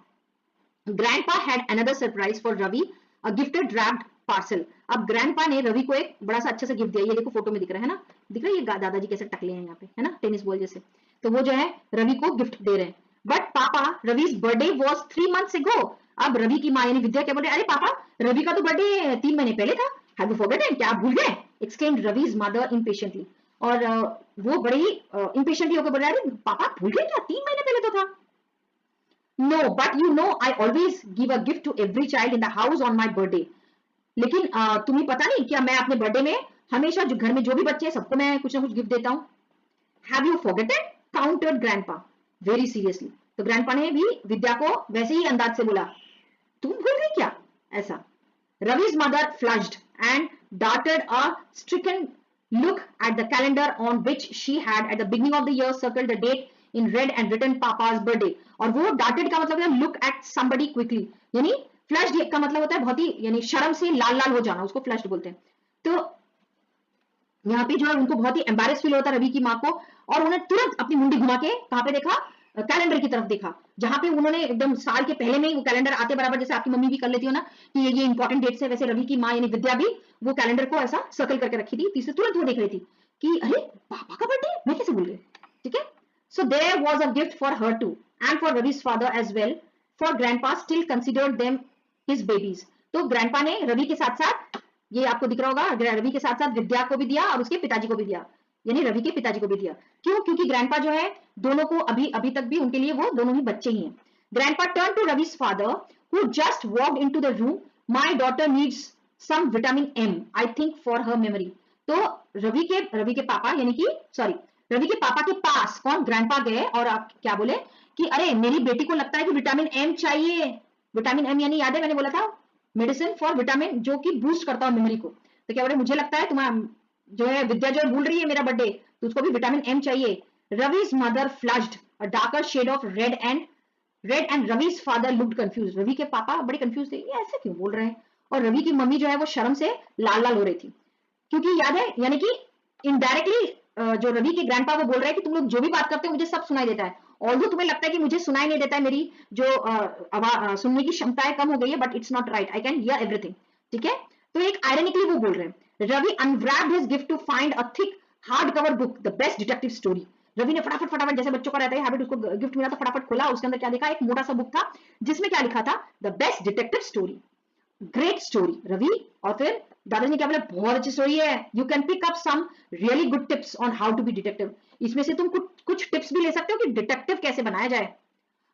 Grandpa had another surprise for Ravi, a gifted wrapped parcel. अब ग्रैंडपा ने रवि को एक बड़ा सा अच्छा सा गिफ्ट दिया। ये देखो फोटो में दिख रहा है ना, दिख रहा है ये दादाजी कैसे टकले हैं यहाँ पे, है ना, टेनिस बॉल जैसे। तो वो जो है रवि को गिफ्ट दे रहे हैं। बट पापा, रवि's बर्थडे was 3 months ago. अब रवि की माँ यानी विद्या क्या बोल रही है? अरे पापा, रवि का तो बर्थडे 3 महीने पहले था। Have you forgotten? क्या आप भूल गए? Exclaimed Ravi's mother impatiently. और वो बड़े ही impatiently होकर बोल रहा है, अरे पापा भूल गए क्या? 3 महीने पहले तो था। No, but you know I always give a gift to every child in the house on my birthday. लेकिन तुम्हें पता नहीं क्या, मैं अपने बर्थडे में हमेशा जो घर में जो भी बच्चे हैं सबको मैं कुछ ना कुछ गिफ्ट देता हूँ। Have you forgotten? Countered grandpa very seriously. तो ग्रैंडपा ने भी विद्या को वैसे ही अंदाज से बोला, तुम भूल गई क्या? ऐसा। Ravi's mother flushed and darted a stricken look at the calendar on which she had at the beginning of the year circled the date in red and written Papa's birthday. और वो darted का मतलब है look at somebody quickly, यानी flushed का मतलब होता है बहुत ही, यानी शर्म से लाल लाल हो जाना, उसको flushed बोलते हैं। तो यहाँ पे जो है उनको बहुत ही एम्बैरेस फील होता है रवि की माँ को, और उन्हें तुरंत अपनी मुंडी घुमा के कहाँ पे देखा? कैलेंडर की तरफ देखा, जहां पे उन्होंने एकदम साल के पहले में ही वो कैलेंडर आते बराबर, जैसे आपकी मम्मी भी कर लेती हो ना कि ये इंपॉर्टेंट डेट्स है, वैसे रवि की माँ यानी विद्या भी वो कैलेंडर को ऐसा सर्कल करके रखी थी। तीसरे तुरंत वो देख रही थी कि अरे पापा का बर्थडे, मैं कैसे भूल गई, ठीक है। So there was a gift for her too and for Ravi's father as well, for grandpa still considered them his babies. तो ग्रैंडपा ने रवि के साथ साथ, ये आपको दिख रहा होगा, रवि के साथ साथ विद्या को भी दिया और उसके पिताजी को भी दिया, यानी रवि के पिताजी को भी दिया। क्यों? क्योंकि ग्रैंडपा जो है दोनों को अभी तक भी उनके लिए वो दोनों ही बच्चे ही हैं। Grandpa turn to Ravi's father who just walked into the room. My daughter needs some vitamin M, I think for her memory. तो रवि के पापा यानी कि रवि के पापा के पास कौन? ग्रैंडपा गए और आप क्या बोले कि अरे मेरी बेटी को लगता है कि विटामिन एम चाहिए। विटामिन एम यानी याद है मैंने बोला था मेडिसिन फॉर विटामिन, जो कि बूस्ट करता है मेमोरी को। तो क्या बोले, मुझे लगता है तुम्हारा जो है विद्या जो भूल रही है मेरा बर्थडे, तो उसको भी विटामिन एम चाहिए। रवि's mother flushed a darker shade of red and Ravi's father looked confused. Ravi के पापा बड़े कंफ्यूज थे, ये ऐसे क्यों बोल रहे हैं, और रवि की मम्मी जो है वो शर्म से लाल लाल हो रही थी, क्योंकि याद है यानी कि इनडायरेक्टली जो रवि के ग्रैंडपा वो बोल रहे हैं कि तुम लोग जो भी बात करते हो मुझे सब सुनाई देता है, ऑल्दो तुम्हें लगता है कि मुझे सुनाई नहीं देता है, मेरी जो सुनने की क्षमताएं कम हो गई है, but it's not right, I can hear everything, ठीक है। तो एक आयरनिकली वो बोल रहे हैं। Ravi unwrapped his gift to find a thick hard cover book, the best detective story. Ravi ने फटाफट जैसे बच्चों का रहता है हैबिट, उसको गिफ्ट मिला तो फटाफट खोला, उसके अंदर क्या देखा? एक मोटा सा बुक था जिसमें क्या लिखा था? The best detective story, great story. Ravi और फिर दादाजी ने क्या बोला? बहुत अच्छी स्टोरी है, you can pick up some really good tips on how to be detective. इसमें से तुम कुछ टिप्स भी ले सकते हो कि डिटेक्टिव कैसे बनाया जाए।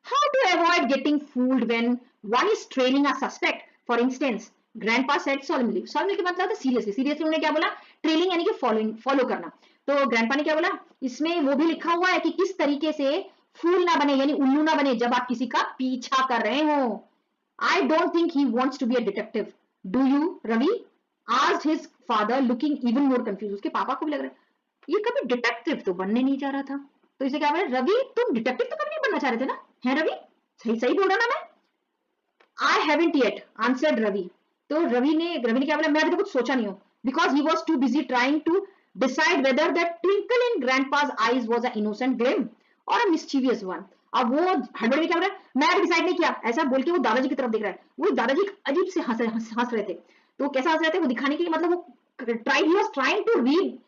How to avoid getting fooled when one is trailing a suspect? For instance, grandpa said solemnly. Solemnly का मतलब था seriously. Seriously उन्होंने क्या बोला? Trailing यानी कि following, follow करना. तो grandpa ने क्या बोला? इसमें वो भी लिखा हुआ है कि किस तरीके से फूल ना बने यानी उल्लू ना बने जब आप किसी का पीछा कर रहे हो. I don't think he wants to be a detective. Do you, Ravi? Asked his father, looking even more confused. उसके पापा को भी लग रहा है ये कभी डिटेक्टिव तो बनने नहीं चाह रहा था. तो इसे क्या बोले? रवि तुम डिटेक्टिव तो कभी नहीं बनना चाह रहे थे ना? है रवि? सही सही बोल रहा ना मैं? I haven't yet, answered Ravi. तो रवि ने क्या बोला? मैं अभी तो कुछ सोचा नहीं हूँ. Because he was too busy trying to decide whether that twinkle in grandpa's eyes was an innocent gleam or a mischievous one. अब वो हड़बड़ी में क्या बोल रहा है? मैं अभी डिसाइड नहीं किया. ऐसा बोल के वो दादाजी की तरफ देख रहा है. वो दादाजी अजीब से हंस रहे थे. तो कैसा हंस रहे थे वो दिखाने के लिए, मतलब वो he was trying to read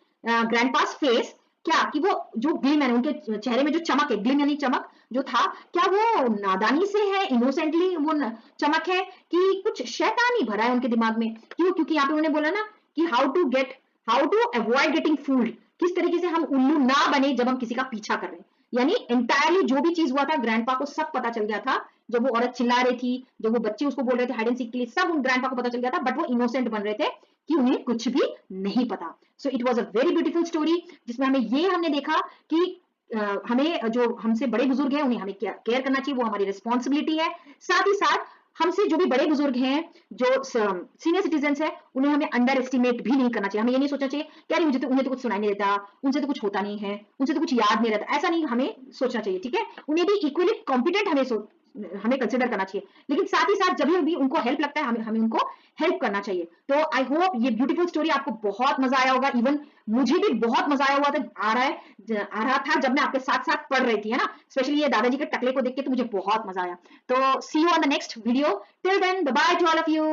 grandpa's face. क्या कि वो जो ग्लिम है उनके चेहरे में जो चमक है, ग्लिम यानी चमक जो था, क्या वो नादानी से है, इनोसेंटली वो चमक है कि कुछ शैतानी भरा है उनके दिमाग में. क्यों? क्योंकि यहाँ पे उन्होंने बोला ना कि how to avoid getting fooled, किस तरीके से हम उल्लू ना बने जब हम किसी का पीछा कर रहे हैं. यानी एंटायरली जो भी चीज हुआ था ग्रैंडपा को सब पता चल गया था. जब वो औरत चिल्ला रही थी, जब वो बच्चे उसको बोल रहे थे हाइड एंड सीक के लिए, सब उन ग्रैंडपा को पता चल गया था. बट वो इनोसेंट बन रहे थे कि उन्हें कुछ भी नहीं पता. So it was a very beautiful story जिसमें हमने देखा कि हमें जो हमसे बड़े बुजुर्ग हैं उन्हें हमें केयर करना चाहिए, वो हमारी रिस्पॉन्सिबिलिटी है. साथ ही साथ हमसे जो भी बड़े बुजुर्ग हैं, जो सीनियर सिटीजन है, उन्हें हमें अंडर एस्टिमेट भी नहीं करना चाहिए. हमें ये नहीं सोचना चाहिए कि यार उन्हें तो कुछ सुनाई नहीं देता, उनसे तो कुछ होता नहीं है, उनसे तो कुछ याद नहीं रहता. ऐसा नहीं हमें सोचना चाहिए. ठीक है, उन्हें भी इक्वली कॉम्पिटेंट हमें कंसिडर करना चाहिए. लेकिन साथ ही साथ जब भी उनको हेल्प लगता है हमें उनको हेल्प करना चाहिए. तो आई होप ये ब्यूटीफुल स्टोरी आपको बहुत मजा आया होगा. इवन मुझे भी बहुत मजा आया हुआ था, आ रहा था जब मैं आपके साथ साथ पढ़ रही थी, है ना. स्पेशली ये दादाजी के टकले को देख के तो मुझे बहुत मजा आया. तो see you on the next video. Till then bye bye to all of you.